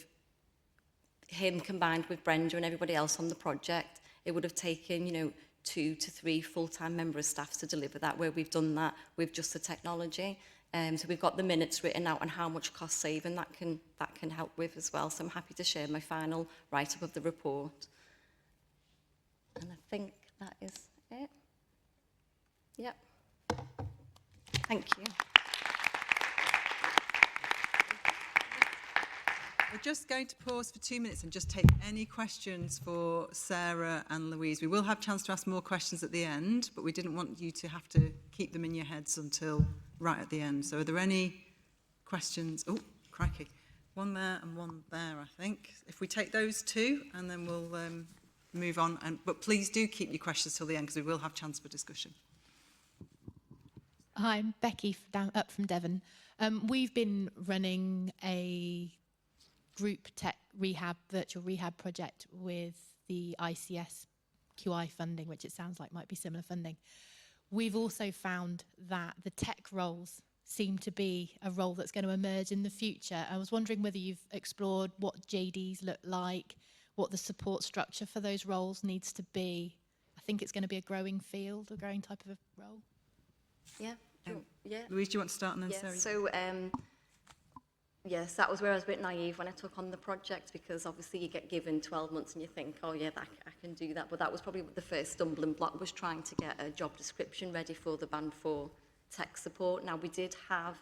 him combined with Brenda and everybody else on the project, it would have taken, 2 to 3 full-time member of staff to deliver that, where we've done that with just the technology. So we've got the minutes written out and how much cost saving that can help with as well. So I'm happy to share my final write-up of the report. And I think that is it. Yep. Thank you. We're just going to pause for 2 minutes and just take any questions for Sarah and Louise. We will have a chance to ask more questions at the end, but we didn't want you to have to keep them in your heads until right at the end. So are there any questions? Oh, crikey. One there and one there, I think. If we take those 2, and then we'll move on. But please do keep your questions till the end, because we will have a chance for discussion. Hi, I'm Becky up from Devon. We've been running a group virtual rehab project with the ICS QI funding, which it sounds like might be similar funding. We've also found that the tech roles seem to be a role that's going to emerge in the future. I was wondering whether you've explored what JDs look like, what the support structure for those roles needs to be. I think it's going to be a growing field, a growing type of a role. Yeah. Yeah. Louise, do you want to start and then Yeah. Sarah? So, yes, that was where I was a bit naive when I took on the project, because obviously you get given 12 months and you think, oh yeah, I can do that. But that was probably the first stumbling block, was trying to get a job description ready for the Band 4 tech support. Now, we did have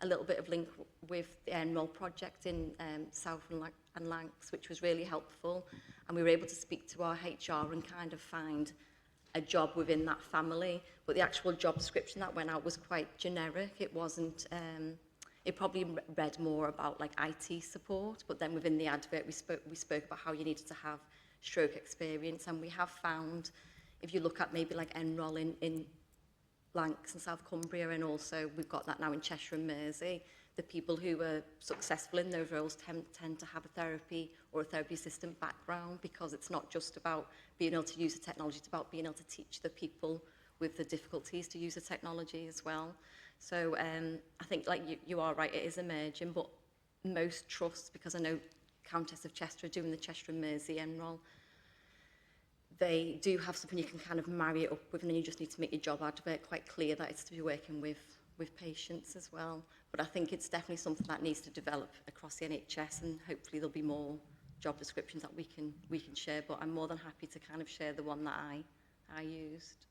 a little bit of link with the Enroll project in South and Lancs, which was really helpful. And we were able to speak to our HR and kind of find a job within that family. But the actual job description that went out was quite generic. It wasn't... it probably read more about like IT support, but then within the advert we spoke about how you needed to have stroke experience. And we have found, if you look at maybe like Enroll in Lancs and South Cumbria, and also we've got that now in Cheshire and Mersey, the people who are successful in those roles tend to have a therapy or a therapy assistant background, because it's not just about being able to use the technology, it's about being able to teach the people with the difficulties to use the technology as well. So I think, like you are right, it is emerging, but most trusts, because I know Countess of Chester are doing the Cheshire and Mersey Enroll, they do have something you can kind of marry it up with, and then you just need to make your job advert quite clear that it's to be working with patients as well. But I think it's definitely something that needs to develop across the NHS, and hopefully there'll be more job descriptions that we can share. But I'm more than happy to kind of share the one that I used.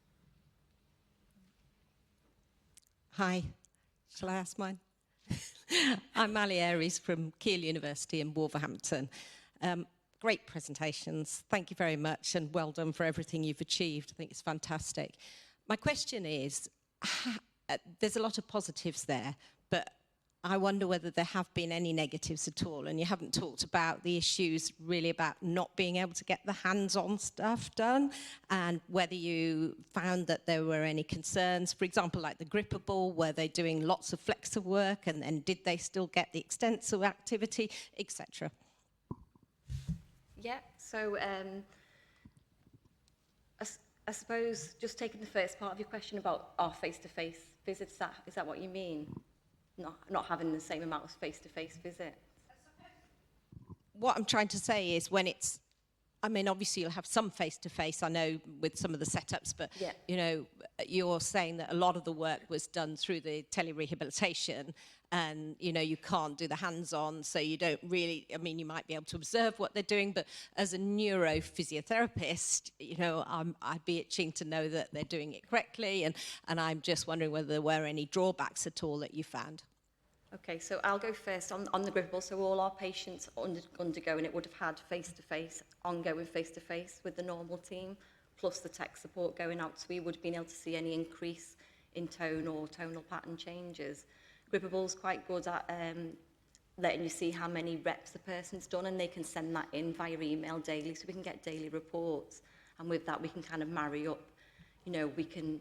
Hi, shall I ask mine? I'm Ali Aries from Keele University in Wolverhampton. Great presentations, thank you very much, and well done for everything you've achieved. I think it's fantastic. My question is, there's a lot of positives there, but I wonder whether there have been any negatives at all, and you haven't talked about the issues really about not being able to get the hands-on stuff done, and whether you found that there were any concerns, for example, like the grippable, were they doing lots of flexor work, and did they still get the extensive activity, etc.? Yeah, so I suppose just taking the first part of your question about our face-to-face visits, is that what you mean? Not having the same amount of face-to-face visits? What I'm trying to say is, when it's, I mean, obviously you'll have some face-to-face, I know, with some of the setups, but, yeah, you know, you're saying that a lot of the work was done through the telerehabilitation, and, you know, you can't do the hands-on, so you don't really, I mean, you might be able to observe what they're doing, but as a neurophysiotherapist, you know, I'd be itching to know that they're doing it correctly, and I'm just wondering whether there were any drawbacks at all that you found. Okay, so I'll go first on the grippable. So all our patients undergoing it would have had face-to-face, ongoing face-to-face with the normal team, plus the tech support going out, so we would have been able to see any increase in tone or tonal pattern changes. Grippable's quite good at letting you see how many reps the person's done, and they can send that in via email daily, so we can get daily reports, and with that we can kind of marry up, you know, we can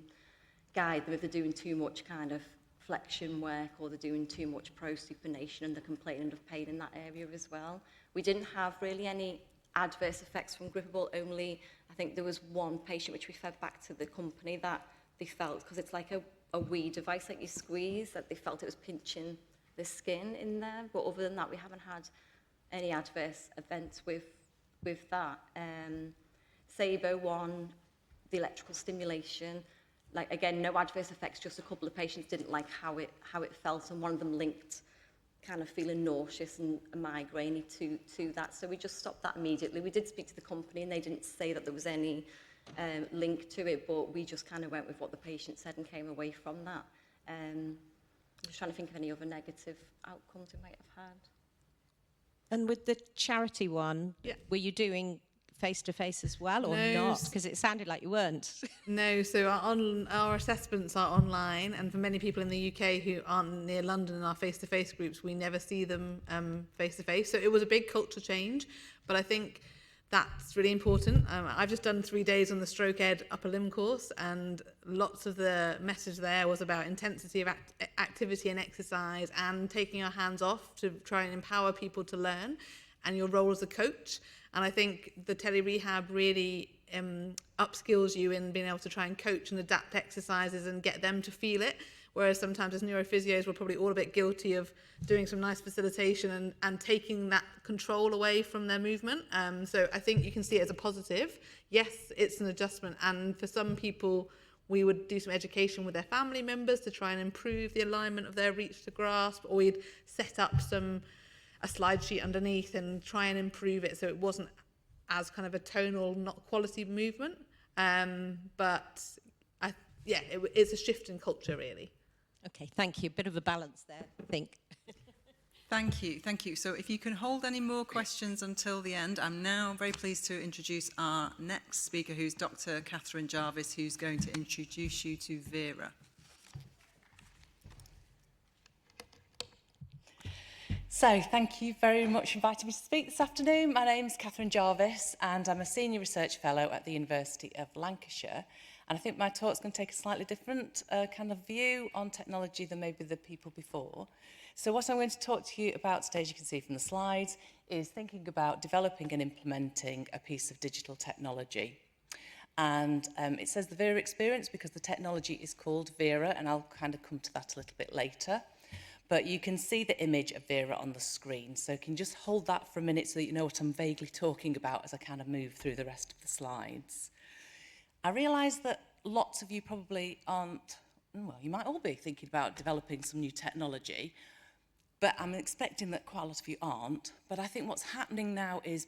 guide them if they're doing too much kind of flexion work, or they're doing too much prosupination and they're complaining of pain in that area as well. We didn't have really any adverse effects from grippable, only I think there was one patient which we fed back to the company that they felt, because it's like a wee device that you squeeze, that they felt it was pinching the skin in there. But other than that, we haven't had any adverse events with that. Sabo one, the electrical stimulation, like again, no adverse effects, just a couple of patients didn't like how it felt, and one of them linked kind of feeling nauseous and migraine to that. So we just stopped that immediately. We did speak to the company and they didn't say that there was any link to it, but we just kind of went with what the patient said and came away from that. I'm just trying to think of any other negative outcomes we might have had. And with the charity one, yeah, were you doing face-to-face as well, or no, not? Because it sounded like you weren't. No, so our assessments are online, and for many people in the UK who aren't near London in our face-to-face groups, we never see them face-to-face. So it was a big culture change, but I think that's really important. I've just done 3 days on the Stroke Ed upper limb course, and lots of the message there was about intensity of activity and exercise and taking your hands off to try and empower people to learn, and your role as a coach. And I think the tele-rehab really upskills you in being able to try and coach and adapt exercises and get them to feel it. Whereas sometimes as neurophysios, we're probably all a bit guilty of doing some nice facilitation and taking that control away from their movement. So I think you can see it as a positive. Yes, it's an adjustment. And for some people, we would do some education with their family members to try and improve the alignment of their reach to grasp, or we'd set up a slide sheet underneath and try and improve it so it wasn't as kind of a tonal, not quality movement. It's a shift in culture, really. Okay, thank you. Bit of a balance there, I think. Thank you. So if you can hold any more questions until the end, I'm now very pleased to introduce our next speaker, who's Dr. Catherine Jarvis, who's going to introduce you to Vera. So, thank you very much for inviting me to speak this afternoon. My name's Catherine Jarvis, and I'm a Senior Research Fellow at the University of Lancashire. And I think my talk's going to take a slightly different kind of view on technology than maybe the people before. So what I'm going to talk to you about today, as you can see from the slides, is thinking about developing and implementing a piece of digital technology. And it says the Vera experience because the technology is called Vera, and I'll kind of come to that a little bit later. But you can see the image of Vera on the screen. So you can just hold that for a minute so that you know what I'm vaguely talking about as I kind of move through the rest of the slides. I realise that lots of you probably aren't, well, you might all be thinking about developing some new technology, but I'm expecting that quite a lot of you aren't. But I think what's happening now is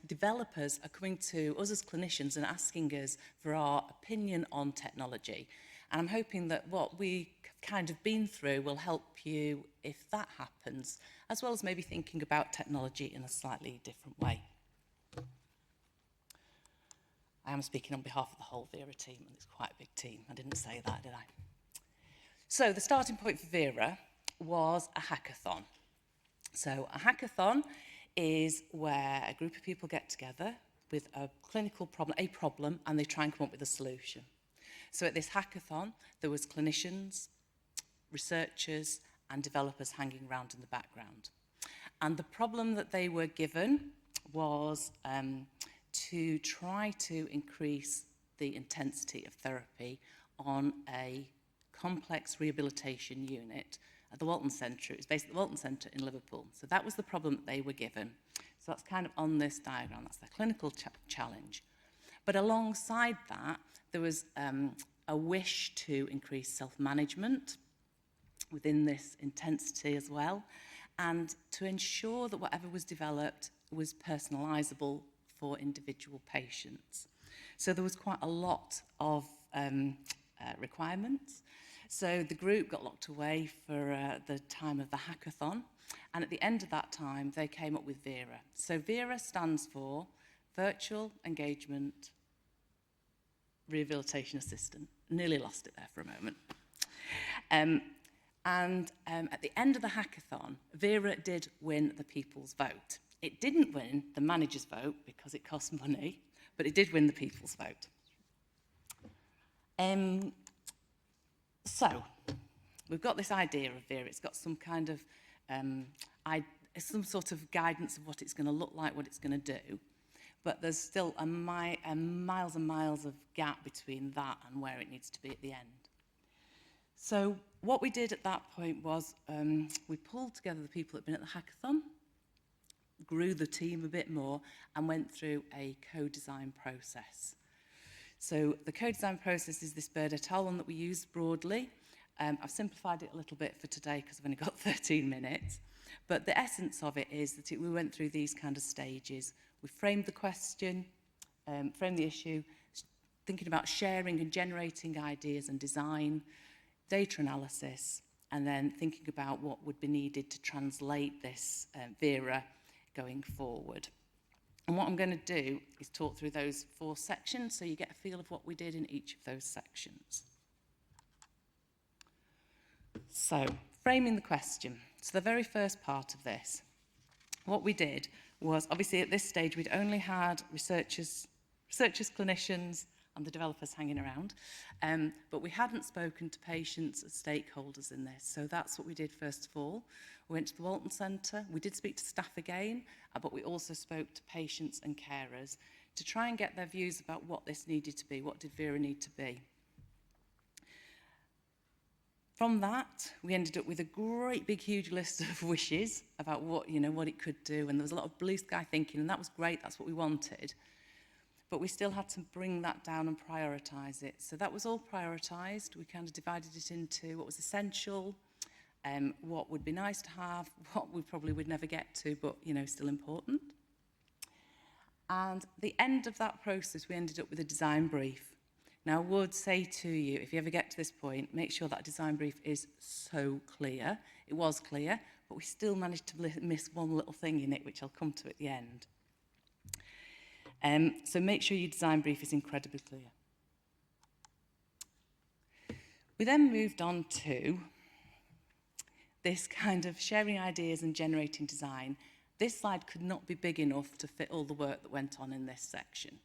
developers are coming to us as clinicians and asking us for our opinion on technology. And I'm hoping that what we've kind of been through will help you if that happens, as well as maybe thinking about technology in a slightly different way. I am speaking on behalf of the whole Vera team, and it's quite a big team. I didn't say that, did I? So the starting point for Vera was a hackathon. So a hackathon is where a group of people get together with a clinical problem, and they try and come up with a solution. So at this hackathon, there was clinicians, researchers, and developers hanging around in the background. And the problem that they were given was to try to increase the intensity of therapy on a complex rehabilitation unit at the Walton Centre. It was based at the Walton Centre in Liverpool. So that was the problem that they were given. So that's kind of on this diagram. That's the clinical challenge. But alongside that, there was a wish to increase self-management within this intensity as well, and to ensure that whatever was developed was personalisable for individual patients. So there was quite a lot of requirements. So the group got locked away for the time of the hackathon, and at the end of that time, they came up with Vera. So Vera stands for Virtual Engagement Rehabilitation Assistant. Nearly lost it there for a moment. At the end of the hackathon, Vera did win the people's vote. It didn't win the manager's vote because it cost money, but it did win the people's vote. So we've got this idea of Vera. It's got some kind of, some sort of guidance of what it's going to look like, what it's going to do. But there's still miles and miles of gap between that and where it needs to be at the end. So what we did at that point was we pulled together the people that had been at the hackathon, grew the team a bit more, and went through a co-design process. So the co-design process is this Bird et al. One that we use broadly. I've simplified it a little bit for today because I've only got 13 minutes. But the essence of it is that we went through these kind of stages. We framed the question, framed the issue, thinking about sharing and generating ideas and design, data analysis, and then thinking about what would be needed to translate this Vera going forward. And what I'm going to do is talk through those 4 sections so you get a feel of what we did in each of those sections. So, framing the question. So the very first part of this, what we did was, obviously at this stage, we'd only had researchers, clinicians, and the developers hanging around, but we hadn't spoken to patients as stakeholders in this. So that's what we did first of all. We went to the Walton Centre. We did speak to staff again, but we also spoke to patients and carers to try and get their views about what this needed to be, what did Vera need to be. From that, we ended up with a great big huge list of wishes about what, what it could do, and there was a lot of blue sky thinking, and that was great, that's what we wanted. But we still had to bring that down and prioritise it. So that was all prioritised. We kind of divided it into what was essential, what would be nice to have, what we probably would never get to, but, still important. And at the end of that process, we ended up with a design brief. Now, I would say to you, if you ever get to this point, make sure that design brief is so clear. It was clear, but we still managed to miss one little thing in it, which I'll come to at the end. So make sure your design brief is incredibly clear. We then moved on to this kind of sharing ideas and generating design. This slide could not be big enough to fit all the work that went on in this section.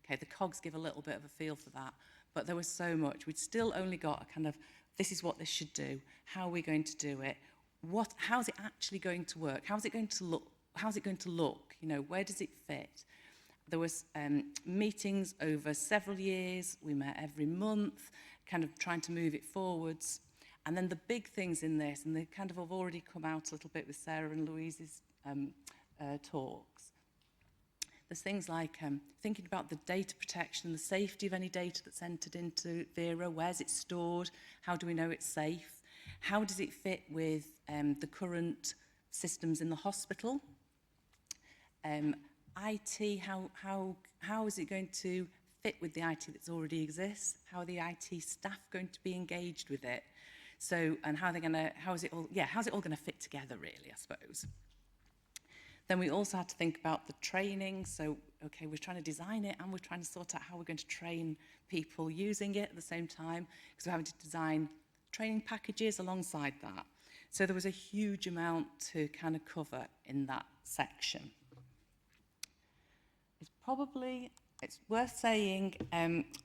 Okay, the cogs give a little bit of a feel for that, but there was so much. We'd still only got a kind of, this is what this should do, how are we going to do it, how's it actually going to work, how's it going to look, where does it fit? There was meetings over several years, we met every month, kind of trying to move it forwards. And then the big things in this, and they kind of have already come out a little bit with Sarah and Louise's talks. There's things like thinking about the data protection, the safety of any data that's entered into Vera, where's it stored, how do we know it's safe, how does it fit with the current systems in the hospital, IT, how is it going to fit with the IT that already exists, how are the IT staff going to be engaged with it, so, and how's it all going to fit together really, I suppose. Then we also had to think about the training. So, okay, we're trying to design it and we're trying to sort out how we're going to train people using it at the same time, because we're having to design training packages alongside that. So there was a huge amount to kind of cover in that section. It's worth saying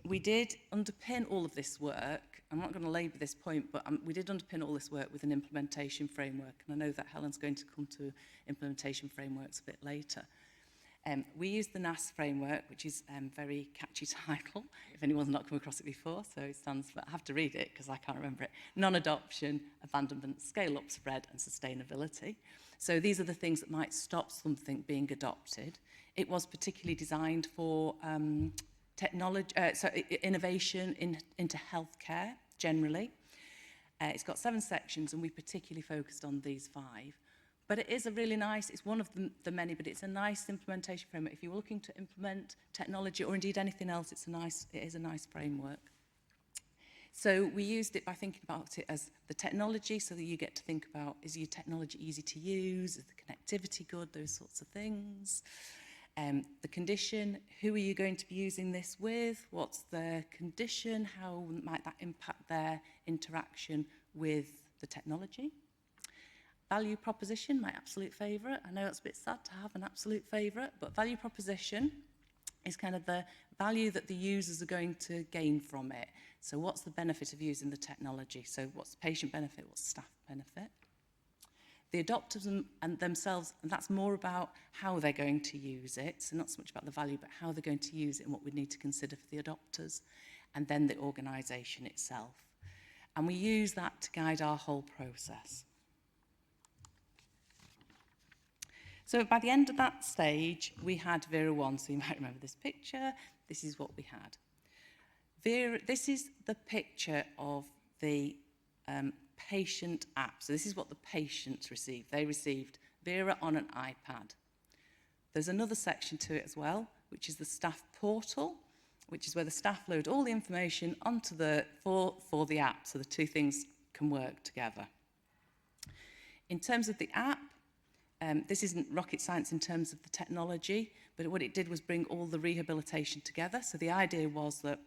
we did underpin all of this work. I'm not going to labour this point, but we did underpin all this work with an implementation framework. And I know that Helen's going to come to implementation frameworks a bit later. We used the NAS framework, which is a very catchy title, if anyone's not come across it before. So it stands for, I have to read it because I can't remember it, non-adoption, abandonment, scale-up, spread, and sustainability. So these are the things that might stop something being adopted. It was particularly designed for innovation into healthcare generally. It's got 7 sections, and we particularly focused on these 5. But it is a really nice, it's one of the many, but it's a nice implementation framework. If you're looking to implement technology or indeed anything else, it is a nice framework. So we used it by thinking about it as the technology, so that you get to think about, is your technology easy to use? Is the connectivity good? Those sorts of things. The condition, who are you going to be using this with? What's their condition? How might that impact their interaction with the technology? Value proposition, my absolute favourite. I know it's a bit sad to have an absolute favourite, but value proposition is kind of the value that the users are going to gain from it. So what's the benefit of using the technology? So what's the patient benefit? What's the staff benefit? The adopters and themselves, and that's more about how they're going to use it, so not so much about the value, but how they're going to use it and what we need to consider for the adopters, and then the organisation itself. And we use that to guide our whole process. So by the end of that stage, we had Vera 1, so you might remember this picture. This is what we had. This is the picture of the patient app. So this is what the patients received. They received Vera on an iPad. There's another section to it as well, which is the staff portal, which is where the staff load all the information onto for the app, so the two things can work together. In terms of the app, this isn't rocket science in terms of the technology, but what it did was bring all the rehabilitation together. So the idea was that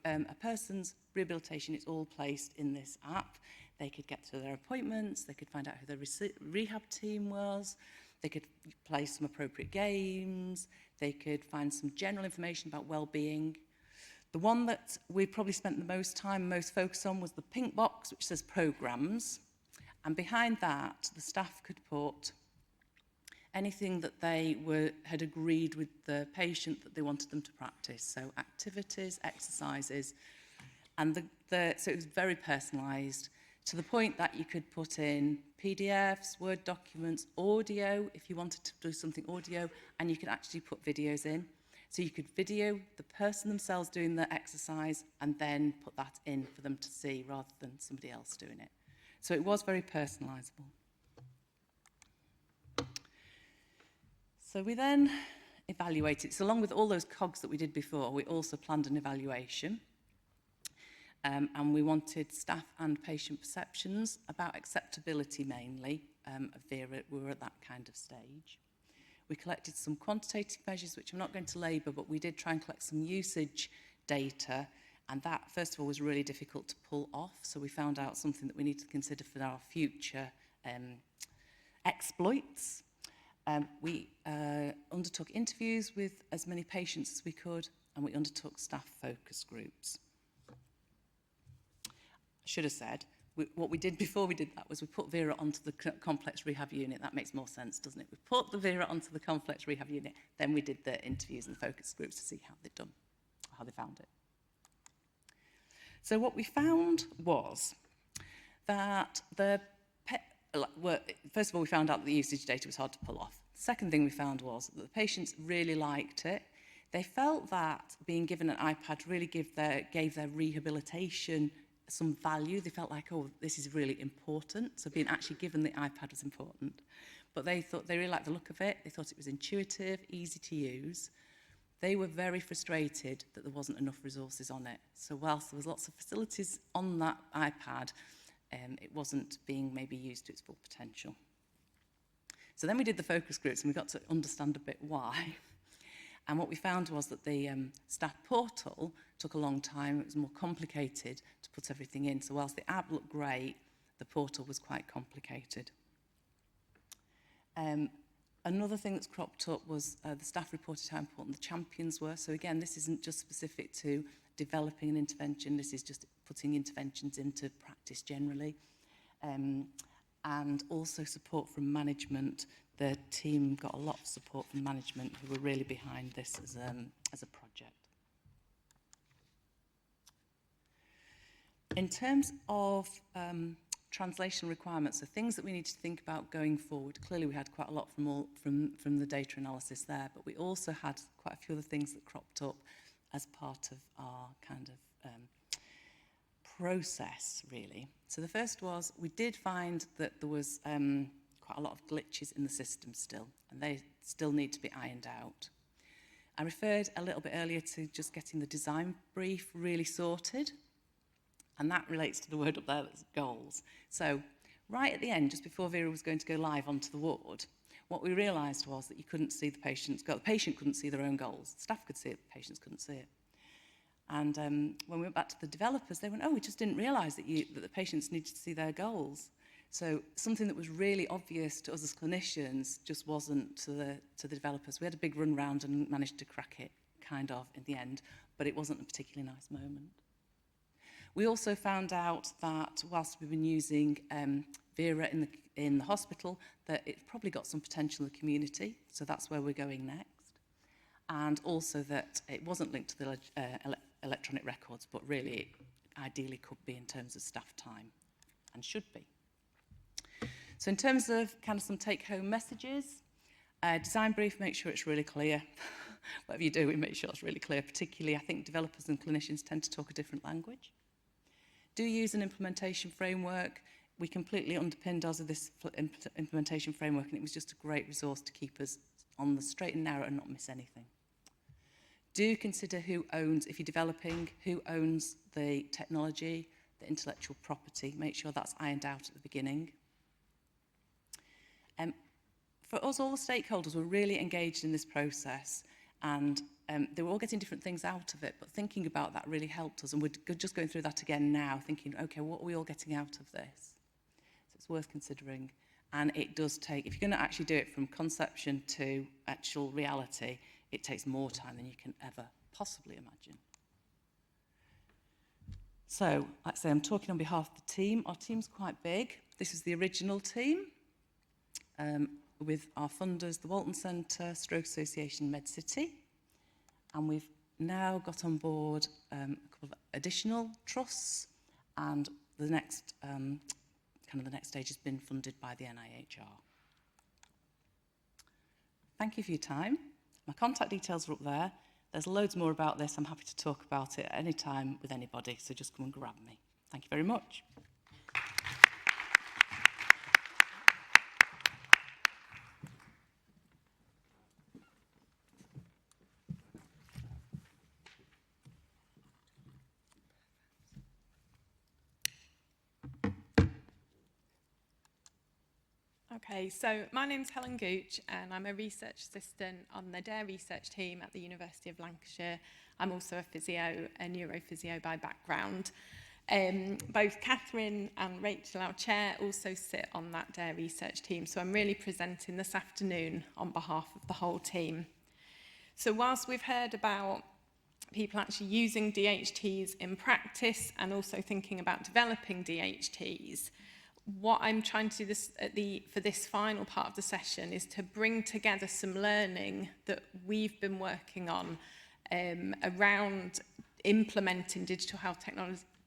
a person's rehabilitation is all placed in this app. They could get to their appointments, they could find out who their rehab team was, They could play some appropriate games. They could find some general information about well-being. The one that we probably spent the most time, most focus on was the pink box, which says programs. And behind that, the staff could put anything that they had agreed with the patient that they wanted them to practice. So activities, exercises, and so it was very personalised to the point that you could put in PDFs, Word documents, audio, if you wanted to do something audio, and you could actually put videos in. So you could video the person themselves doing the exercise and then put that in for them to see rather than somebody else doing it. So it was very personalisable. So we then evaluated. So along with all those cogs that we did before, we also planned an evaluation. And we wanted staff and patient perceptions about acceptability mainly of Vera. We were at that kind of stage. We collected some quantitative measures, which I'm not going to labour, but we did try and collect some usage data. And that, first of all, was really difficult to pull off. So we found out something that we need to consider for our future exploits. We undertook interviews with as many patients as we could, and we undertook staff focus groups. I should have said, what we did before we did that was we put Vera onto the complex rehab unit. That makes more sense, doesn't it? We put the Vera onto the complex rehab unit, then we did the interviews and the focus groups to see how they'd done, how they found it. So what we found was that first of all, we found out that the usage data was hard to pull off. The second thing we found was that the patients really liked it. They felt that being given an iPad really gave their rehabilitation some value. They felt like, oh, this is really important. So being actually given the iPad was important. But they really liked the look of it. They thought it was intuitive, easy to use. They were very frustrated that there wasn't enough resources on it. So whilst there was lots of facilities on that iPad, it wasn't being maybe used to its full potential. So then we did the focus groups and we got to understand a bit why. And what we found was that the staff portal took a long time. It was more complicated to put everything in. So whilst the app looked great, the portal was quite complicated. Another thing that's cropped up was the staff reported how important the champions were. So again, this isn't just specific to developing an intervention. This is just putting interventions into practice generally. And also support from management. The team got a lot of support from management who were really behind this as a project. In terms of translation requirements, so things that we need to think about going forward. Clearly we had quite a lot from the data analysis there, but we also had quite a few other things that cropped up as part of our kind of process, really. So the first was, we did find that there was quite a lot of glitches in the system still, and they still need to be ironed out. I referred a little bit earlier to just getting the design brief really sorted, and that relates to the word up there that's goals. So right at the end, just before Vera was going to go live onto the ward, what we realised was that you couldn't see the patient's goal. The patient couldn't see their own goals. The staff could see it, the patients couldn't see it. And when we went back to the developers, they went, oh, we just didn't realise that the patients needed to see their goals. So something that was really obvious to us as clinicians just wasn't to the developers. We had a big run round and managed to crack it, kind of, in the end, but it wasn't a particularly nice moment. We also found out that whilst we've been using Vera in the hospital, that it probably got some potential in the community, so that's where we're going next. And also that it wasn't linked to the electronic records, but really it ideally could be in terms of staff time, and should be. So in terms of kind of some take-home messages, design brief, make sure it's really clear. Whatever you do, we make sure it's really clear. Particularly, I think developers and clinicians tend to talk a different language. Do use an implementation framework. We completely underpinned us with this implementation framework, and it was just a great resource to keep us on the straight and narrow and not miss anything. Do consider who owns, if you're developing, who owns the technology, the intellectual property. Make sure that's ironed out at the beginning. For us, all the stakeholders were really engaged in this process, and they were all getting different things out of it, but thinking about that really helped us, and we're just going through that again now, thinking, okay, what are we all getting out of this? So it's worth considering. And it does take, if you're going to actually do it from conception to actual reality, it takes more time than you can ever possibly imagine. So, like I say, I'm talking on behalf of the team. Our team's quite big. This is the original team, with our funders, the Walton Centre, Stroke Association, MedCity. And we've now got on board a couple of additional trusts, and the next the next stage has been funded by the NIHR. Thank you for your time. My contact details are up there. There's loads more about this. I'm happy to talk about it at any time with anybody, so just come and grab me. Thank you very much. Okay, so my name's Helen Gooch and I'm a research assistant on the DARE research team at the University of Lancashire. I'm also a neurophysio by background. Both Catherine and Rachel, our chair, also sit on that DARE research team, so I'm really presenting this afternoon on behalf of the whole team. So whilst we've heard about people actually using DHTs in practice and also thinking about developing DHTs, what I'm trying to do for this final part of the session is to bring together some learning that we've been working on around implementing digital health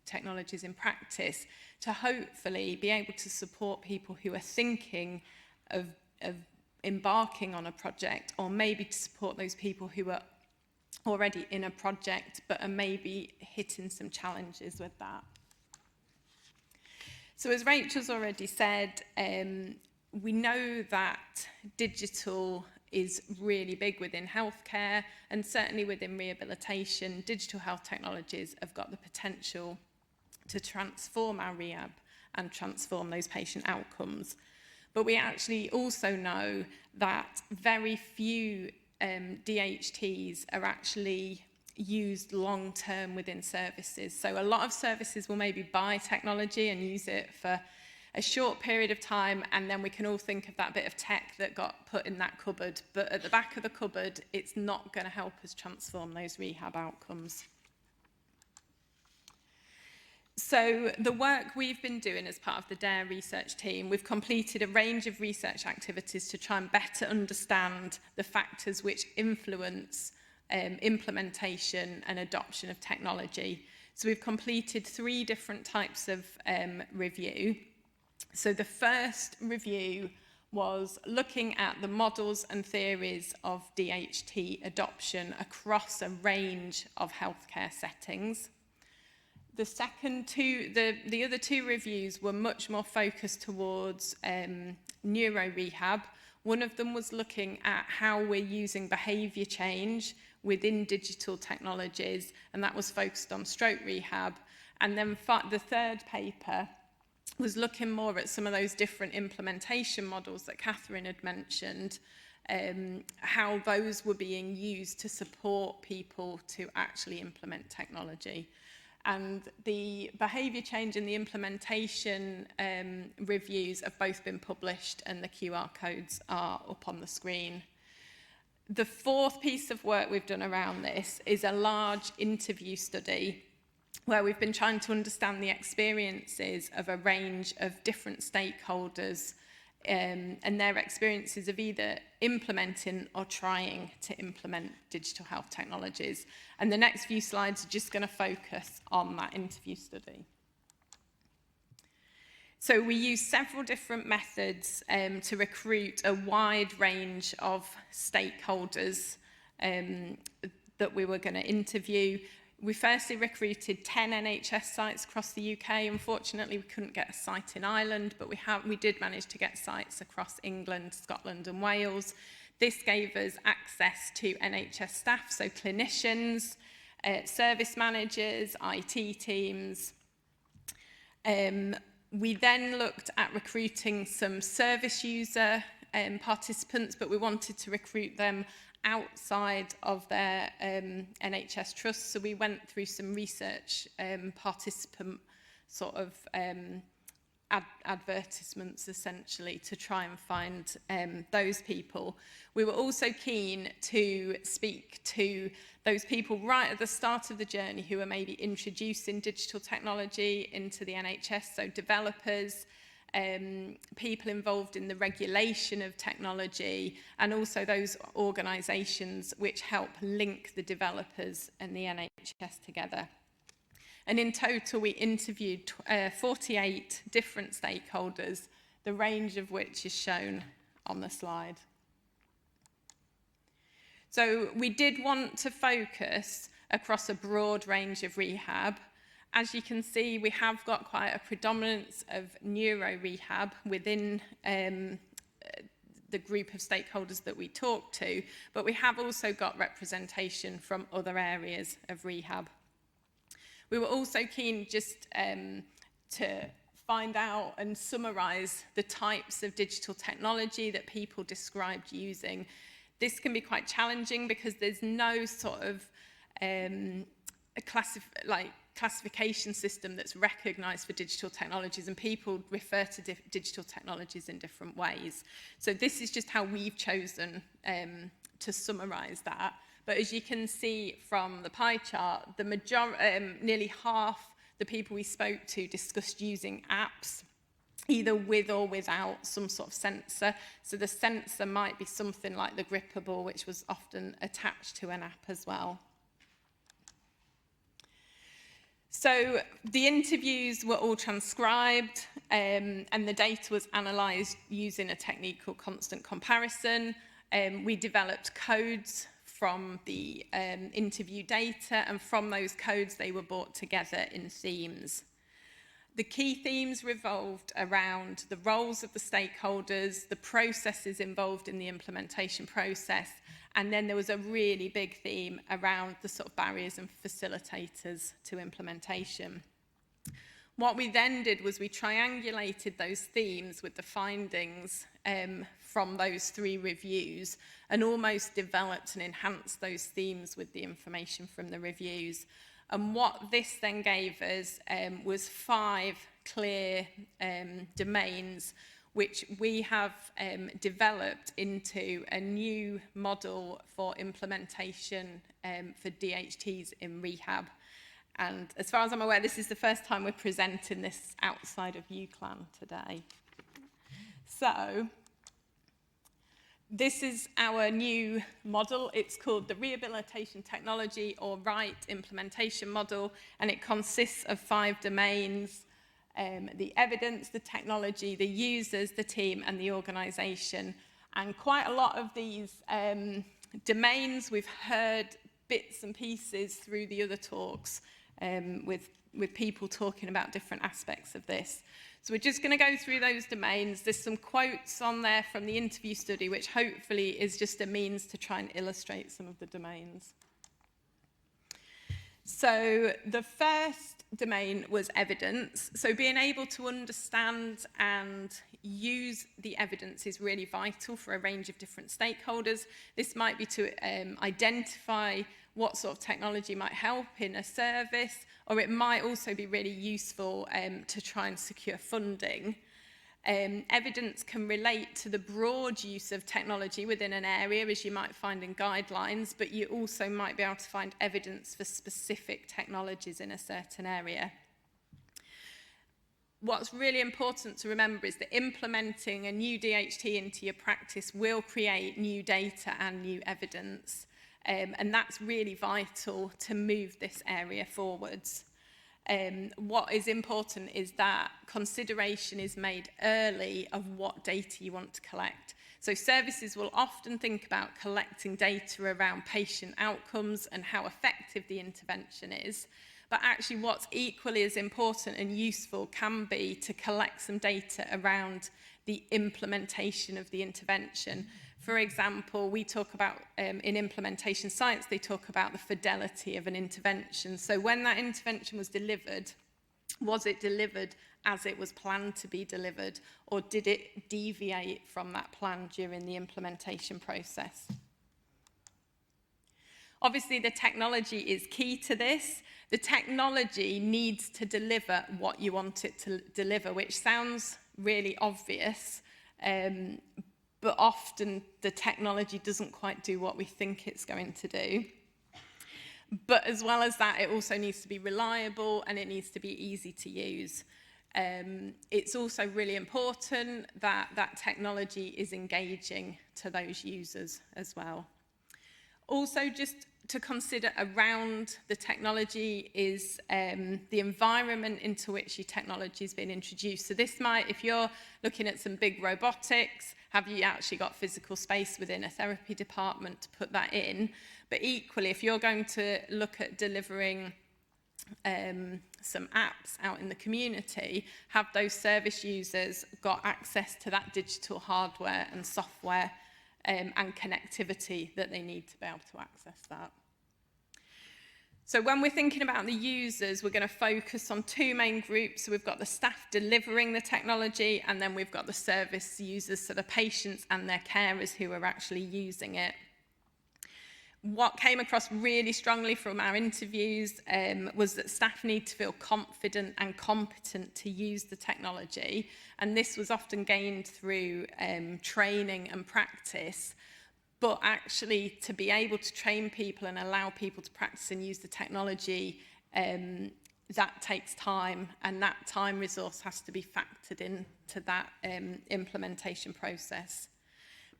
technologies in practice to hopefully be able to support people who are thinking of embarking on a project, or maybe to support those people who are already in a project but are maybe hitting some challenges with that. So as Rachel's already said, we know that digital is really big within healthcare, and certainly within rehabilitation. Digital health technologies have got the potential to transform our rehab and transform those patient outcomes. But we actually also know that very few DHTs are actually used long term within services. So a lot of services will maybe buy technology and use it for a short period of time, and then we can all think of that bit of tech that got put in that cupboard, but at the back of the cupboard it's not going to help us transform those rehab outcomes. So the work we've been doing as part of the DARE research team, we've completed a range of research activities to try and better understand the factors which influence implementation and adoption of technology. So we've completed 3 different types of review. So the first review was looking at the models and theories of DHT adoption across a range of healthcare settings. The other 2 reviews were much more focused towards neuro rehab. One of them was looking at how we're using behaviour change within digital technologies, and that was focused on stroke rehab. And then the third paper was looking more at some of those different implementation models that Catherine had mentioned, how those were being used to support people to actually implement technology. And the behaviour change and the implementation reviews have both been published, and the QR codes are up on the screen. The 4th piece of work we've done around this is a large interview study where we've been trying to understand the experiences of a range of different stakeholders and their experiences of either implementing or trying to implement digital health technologies. And the next few slides are just going to focus on that interview study. So we use several different methods to recruit a wide range of stakeholders that we were going to interview. We firstly recruited 10 NHS sites across the UK. Unfortunately, we couldn't get a site in Ireland, but we did manage to get sites across England, Scotland and Wales. This gave us access to NHS staff, so clinicians, service managers, IT teams. We then looked at recruiting some service user participants, but we wanted to recruit them outside of their NHS trusts. So we went through some research participant sort of advertisements essentially to try and find those people. We were also keen to speak to those people right at the start of the journey who are maybe introducing digital technology into the NHS, so developers, people involved in the regulation of technology, and also those organisations which help link the developers and the NHS together. And in total, we interviewed 48 different stakeholders, the range of which is shown on the slide. So we did want to focus across a broad range of rehab. As you can see, we have got quite a predominance of neuro rehab within the group of stakeholders that we talk to, but we have also got representation from other areas of rehab. We were also keen just to find out and summarise the types of digital technology that people described using. This can be quite challenging because there's no sort of classification system that's recognised for digital technologies, and people refer to digital technologies in different ways. So this is just how we've chosen to summarise that. But as you can see from the pie chart, the nearly half the people we spoke to discussed using apps, either with or without some sort of sensor. So the sensor might be something like the grippable, which was often attached to an app as well. So the interviews were all transcribed, and the data was analysed using a technique called constant comparison. We developed codes from the interview data, and from those codes they were brought together in themes. The key themes revolved around the roles of the stakeholders, the processes involved in the implementation process, and then there was a really big theme around the sort of barriers and facilitators to implementation. What we then did was we triangulated those themes with the findings from those 3 reviews, and almost developed and enhanced those themes with the information from the reviews. And what this then gave us was 5 clear domains which we have developed into a new model for implementation for DHTs in rehab. And as far as I'm aware, this is the first time we're presenting this outside of UCLan today. So this is our new model. It's called the Rehabilitation Technology or RIGHT Implementation Model, and it consists of 5 domains: the evidence, the technology, the users, the team, and the organisation. And quite a lot of these domains we've heard bits and pieces through the other talks with people talking about different aspects of this. So we're just going to go through those domains. There's some quotes on there from the interview study, which hopefully is just a means to try and illustrate some of the domains. So the first domain was evidence. So being able to understand and use the evidence is really vital for a range of different stakeholders. This might be to identify what sort of technology might help in a service, or it might also be really useful to try and secure funding. Evidence can relate to the broad use of technology within an area, as you might find in guidelines, but you also might be able to find evidence for specific technologies in a certain area. What's really important to remember is that implementing a new DHT into your practice will create new data and new evidence. And that's really vital to move this area forwards. What is important is that consideration is made early of what data you want to collect. So services will often think about collecting data around patient outcomes and how effective the intervention is. But actually what's equally as important and useful can be to collect some data around the implementation of the intervention. For example, we talk about, in implementation science, they talk about the fidelity of an intervention. So when that intervention was it delivered as it was planned to be delivered, or did it deviate from that plan during the implementation process? Obviously, the technology is key to this. The technology needs to deliver what you want it to deliver, which sounds really obvious, but often the technology doesn't quite do what we think it's going to do. But as well as that, it also needs to be reliable and it needs to be easy to use. It's also really important that that technology is engaging to those users as well. Also, just to consider around the technology is the environment into which your technology has been introduced. So this might, if you're looking at some big robotics, have you actually got physical space within a therapy department to put that in? But equally, if you're going to look at delivering some apps out in the community, have those service users got access to that digital hardware and software and connectivity that they need to be able to access that. So when we're thinking about the users, we're going to focus on two main groups. So we've got the staff delivering the technology, and then we've got the service users, so the patients and their carers who are actually using it. What came across really strongly from our interviews was that staff need to feel confident and competent to use the technology. And this was often gained through training and practice. But actually, to be able to train people and allow people to practice and use the technology, that takes time. And that time resource has to be factored into that implementation process.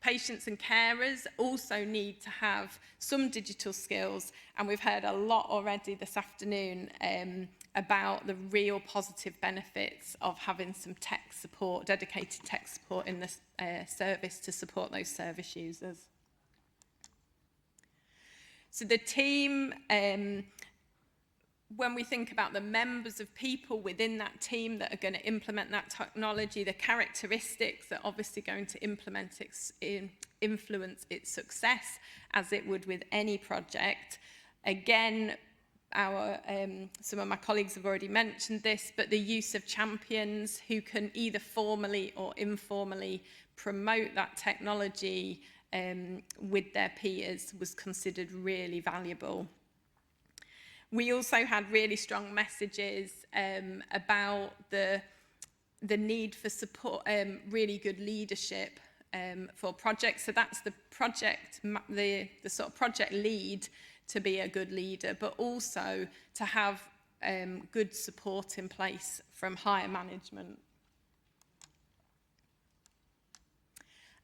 Patients and carers also need to have some digital skills, and we've heard a lot already this afternoon about the real positive benefits of having some tech support, dedicated tech support in the service to support those service users. So the team, when we think about the members of people within that team that are going to implement that technology, the characteristics that are obviously going to influence its success, as it would with any project. Again, some of my colleagues have already mentioned this, but the use of champions who can either formally or informally promote that technology with their peers was considered really valuable. We also had really strong messages about the need for support, really good leadership for projects. So that's the project, the sort of project lead to be a good leader, but also to have good support in place from higher management.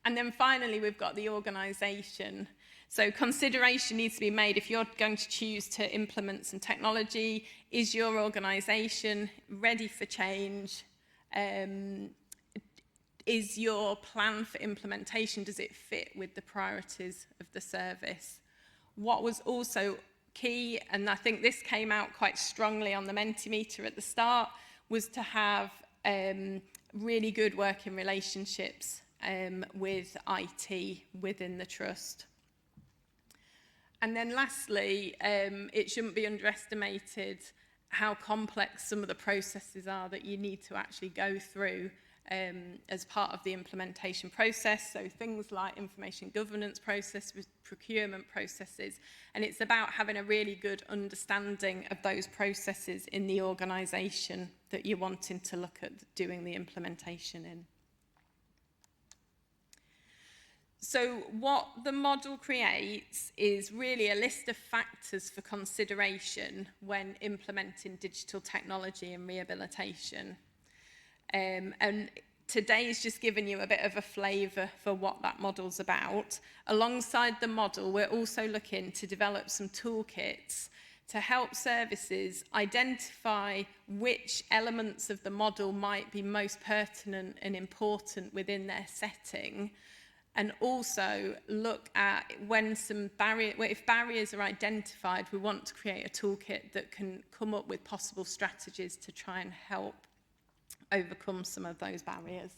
And then finally, we've got the organisation. So consideration needs to be made if you're going to choose to implement some technology. Is your organisation ready for change? Is your plan for implementation, does it fit with the priorities of the service? What was also key, and I think this came out quite strongly on the Mentimeter at the start, was to have really good working relationships with IT within the trust. And then lastly, it shouldn't be underestimated how complex some of the processes are that you need to actually go through as part of the implementation process. So things like information governance process, procurement processes, and it's about having a really good understanding of those processes in the organisation that you're wanting to look at doing the implementation in. So what the model creates is really a list of factors for consideration when implementing digital technology in rehabilitation. And today is just giving you a bit of a flavour for what that model's about. Alongside the model, we're also looking to develop some toolkits to help services identify which elements of the model might be most pertinent and important within their setting, and also look at when if barriers are identified, we want to create a toolkit that can come up with possible strategies to try and help overcome some of those barriers.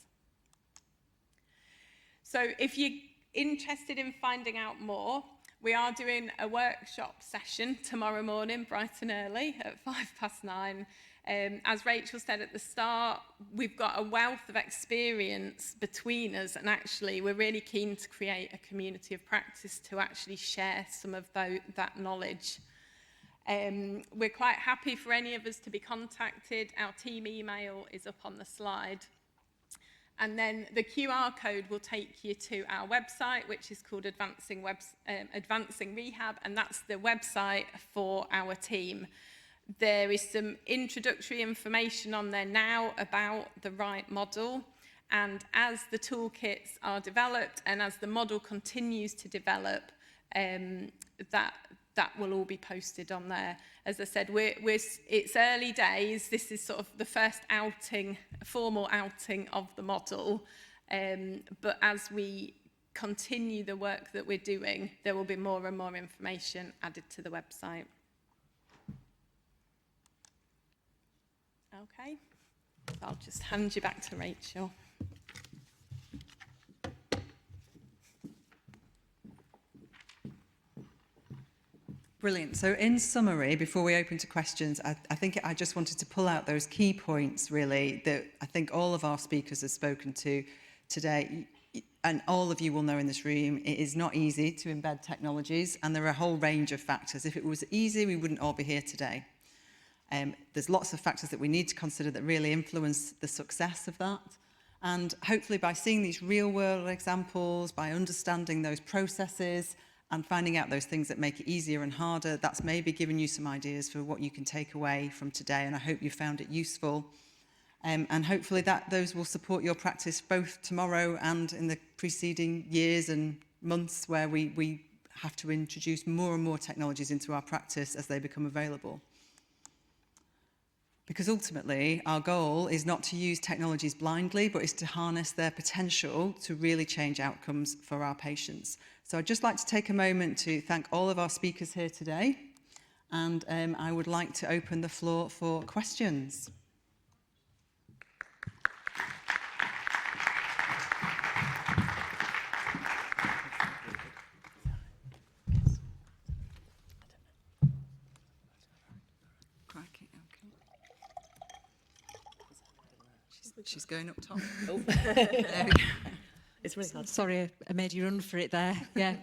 So if you're interested in finding out more, We are doing a workshop session tomorrow morning, bright and early, at 9:05. As Rachel said at the start, we've got a wealth of experience between us, and actually we're really keen to create a community of practice to actually share some of that knowledge. We're quite happy for any of us to be contacted. Our team email is up on the slide. And then the QR code will take you to our website, which is called Advancing Rehab, and that's the website for our team. There is some introductory information on there now about the right model, and as the toolkits are developed and as the model continues to develop, that will all be posted on there. As I said, it's early days. This is sort of the first formal outing of the model. But as we continue the work that we're doing, there will be more and more information added to the website. Okay, I'll just hand you back to Rachel. Brilliant. So in summary, before we open to questions, I think I just wanted to pull out those key points, really, that I think all of our speakers have spoken to today. And all of you will know in this room, it is not easy to embed technologies, and there are a whole range of factors. If it was easy, we wouldn't all be here today. There's lots of factors that we need to consider that really influence the success of that. And hopefully by seeing these real-world examples, by understanding those processes, and finding out those things that make it easier and harder, that's maybe giving you some ideas for what you can take away from today, and I hope you found it useful. And hopefully those will support your practice both tomorrow and in the preceding years and months where we have to introduce more and more technologies into our practice as they become available. Because ultimately, our goal is not to use technologies blindly, but is to harness their potential to really change outcomes for our patients. So I'd just like to take a moment to thank all of our speakers here today, and I would like to open the floor for questions. She's going up top. Oh. It's really hard. Sorry, I made you run for it there. Yeah.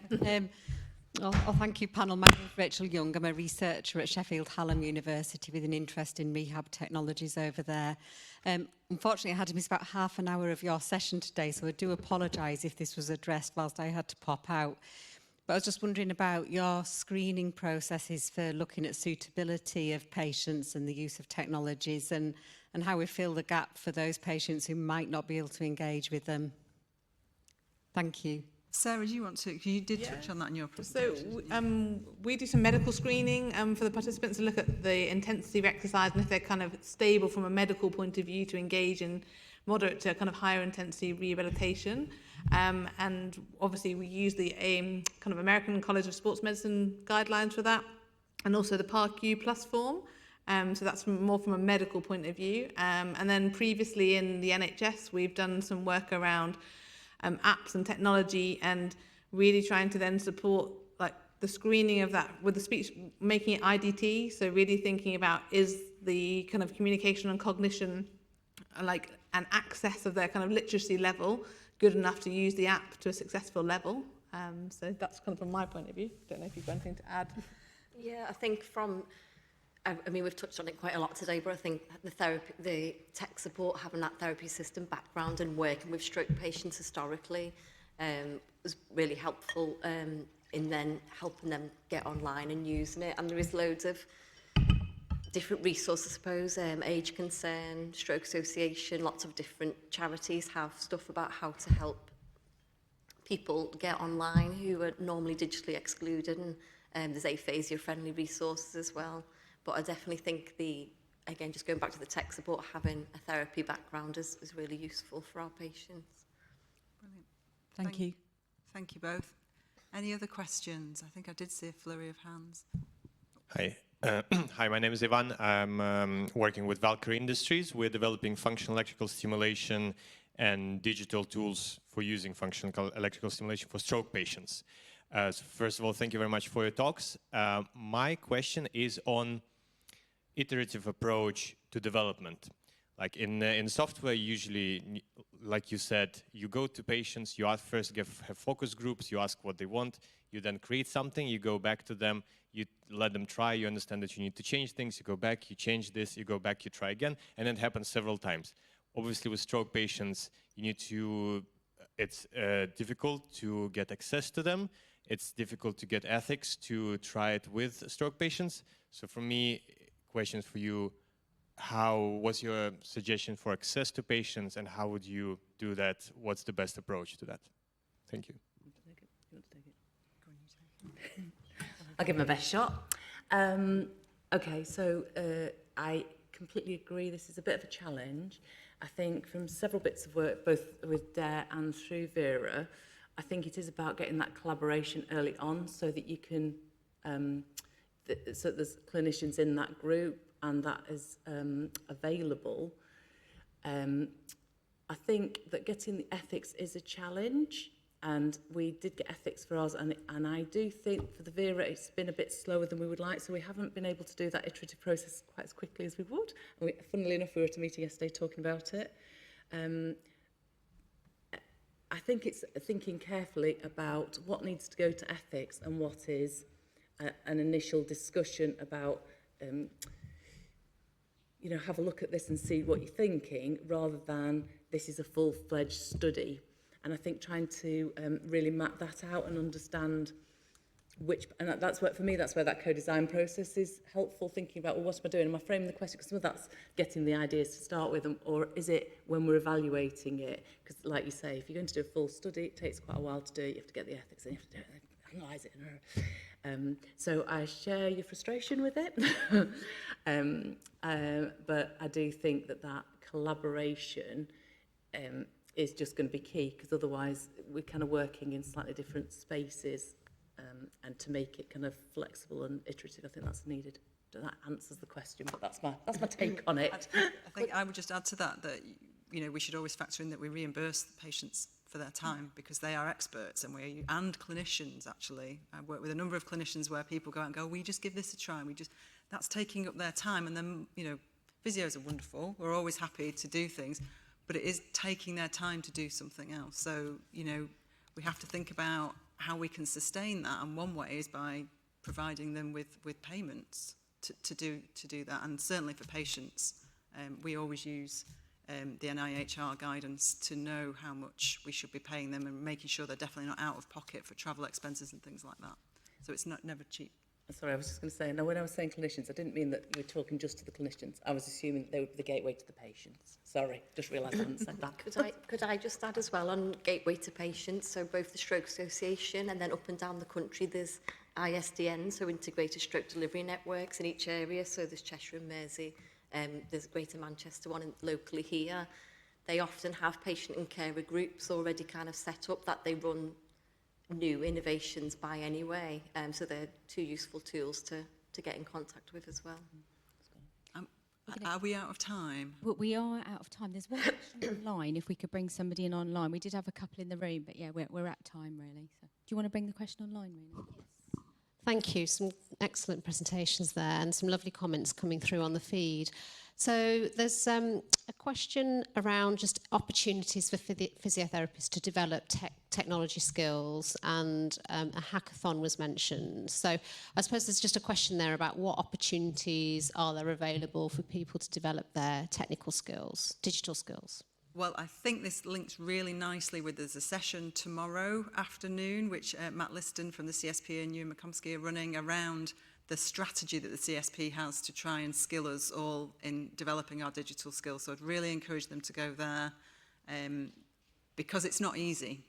Thank you, panel. My name is Rachel Young. I'm a researcher at Sheffield Hallam University with an interest in rehab technologies over there. Unfortunately, I had to miss about half an hour of your session today, so I do apologise if this was addressed whilst I had to pop out. But I was just wondering about your screening processes for looking at suitability of patients and the use of technologies, and how we fill the gap for those patients who might not be able to engage with them. Thank you. Sarah, do you want to? You did touch on that in your presentation. So we do some medical screening for the participants to look at the intensity of exercise and if they're kind of stable from a medical point of view to engage in moderate to kind of higher intensity rehabilitation. And obviously we use the kind of American College of Sports Medicine guidelines for that, and also the PARQ Plus form. So that's more from a medical point of view. And then previously in the NHS, we've done some work around apps and technology, and really trying to then support like the screening of that with the speech, making it IDT. So really thinking about, is the kind of communication and cognition, like an access of their kind of literacy level, good enough to use the app to a successful level? So that's kind of from my point of view. Don't know if you've got anything to add. Yeah, I think I mean, we've touched on it quite a lot today, but I think the tech support, having that therapy system background and working with stroke patients historically was really helpful in then helping them get online and using it. And there is loads of different resources, I suppose, Age Concern, Stroke Association, lots of different charities have stuff about how to help people get online who are normally digitally excluded, and there's aphasia-friendly resources as well. But I definitely think again, just going back to the tech support, having a therapy background is really useful for our patients. Brilliant. Thank you. Thank you both. Any other questions? I think I did see a flurry of hands. Hi. Hi, my name is Ivan. I'm working with Valkyrie Industries. We're developing functional electrical stimulation and digital tools for using functional electrical stimulation for stroke patients. So first of all, thank you very much for your talks. My question is on iterative approach to development. Like in software, usually, like you said, you go to patients, you ask first, have focus groups, you ask what they want, you then create something, you go back to them, you let them try, you understand that you need to change things, you go back, you change this, you go back, you try again, and it happens several times. Obviously, with stroke patients, you need to, it's difficult to get access to them. It's difficult to get ethics to try it with stroke patients. So for me, questions for you, what's your suggestion for access to patients and how would you do that? What's the best approach to that? Thank you. I'll give my best shot. Okay, so I completely agree. This is a bit of a challenge. I think from several bits of work, both with DARE and through Vera, I think it is about getting that collaboration early on so that you can, so there's clinicians in that group and that is available. I think that getting the ethics is a challenge, and we did get ethics for ours, and I do think for the Vera it's been a bit slower than we would like, so we haven't been able to do that iterative process quite as quickly as we would. And funnily enough, we were at a meeting yesterday talking about it. I think it's thinking carefully about what needs to go to ethics and what is an initial discussion about, you know, have a look at this and see what you're thinking, rather than this is a full-fledged study. And I think trying to really map that out and understand which, and that's what, for me, that's where that co-design process is helpful, thinking about, well, what am I doing? Am I framing the question? Because some of that's getting the ideas to start with, or is it when we're evaluating it? Because like you say, if you're going to do a full study, it takes quite a while to do it. You have to get the ethics and you have to do it, analyse it. So I share your frustration with it. But I do think that that collaboration is just going to be key, because otherwise we're kind of working in slightly different spaces. And to make it kind of flexible and iterative, I think that's needed. That answers the question, but that's my take on it. I think I would just add to that you know, we should always factor in that we reimburse the patients for their time, because they are experts, and clinicians actually. I work with a number of clinicians where people go out and go, we just give this a try. That's taking up their time, and then, you know, physios are wonderful. We're always happy to do things, but it is taking their time to do something else. So, you know, we have to think about how we can sustain that, and one way is by providing them with payments to do that. And certainly for patients, we always use the NIHR guidance to know how much we should be paying them, and making sure they're definitely not out of pocket for travel expenses and things like that. So it's never cheap. Sorry, I was just going to say, now when I was saying clinicians, I didn't mean that you were talking just to the clinicians. I was assuming they would be the gateway to the patients. Sorry, just realised I hadn't said that. Could I just add as well on gateway to patients? So both the Stroke Association and then up and down the country, there's ISDN, so Integrated Stroke Delivery Networks in each area. So there's Cheshire and Mersey, there's Greater Manchester one locally here. They often have patient and carer groups already kind of set up that they run new innovations by anyway. So they're two useful tools to get in contact with as well. Are we out of time? We are out of time. There's one question online, if we could bring somebody in online. We did have a couple in the room, but yeah, we're at time really. So, do you want to bring the question online, really? Yes. Thank you. Some excellent presentations there and some lovely comments coming through on the feed. So there's a question around just opportunities for physiotherapists to develop technology skills, and a hackathon was mentioned. So I suppose there's just a question there about what opportunities are there available for people to develop their technical skills, digital skills. Well, I think this links really nicely with, there's a session tomorrow afternoon, which Matt Liston from the CSP and Ewan McComsky are running, around the strategy that the CSP has to try and skill us all in developing our digital skills. So I'd really encourage them to go there, because it's not easy.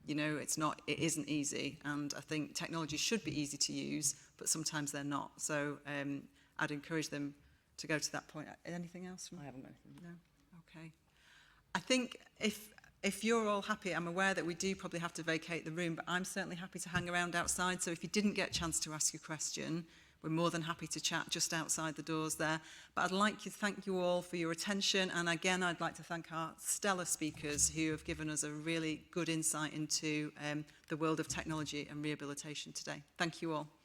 You know, it isn't easy. And I think technology should be easy to use, but sometimes they're not. So I'd encourage them to go to that point. Anything else? I haven't got anything. No? Okay. I think if you're all happy, I'm aware that we do probably have to vacate the room, but I'm certainly happy to hang around outside. So if you didn't get a chance to ask your question, we're more than happy to chat just outside the doors there. But I'd like to thank you all for your attention. And again, I'd like to thank our stellar speakers who have given us a really good insight into the world of technology and rehabilitation today. Thank you all.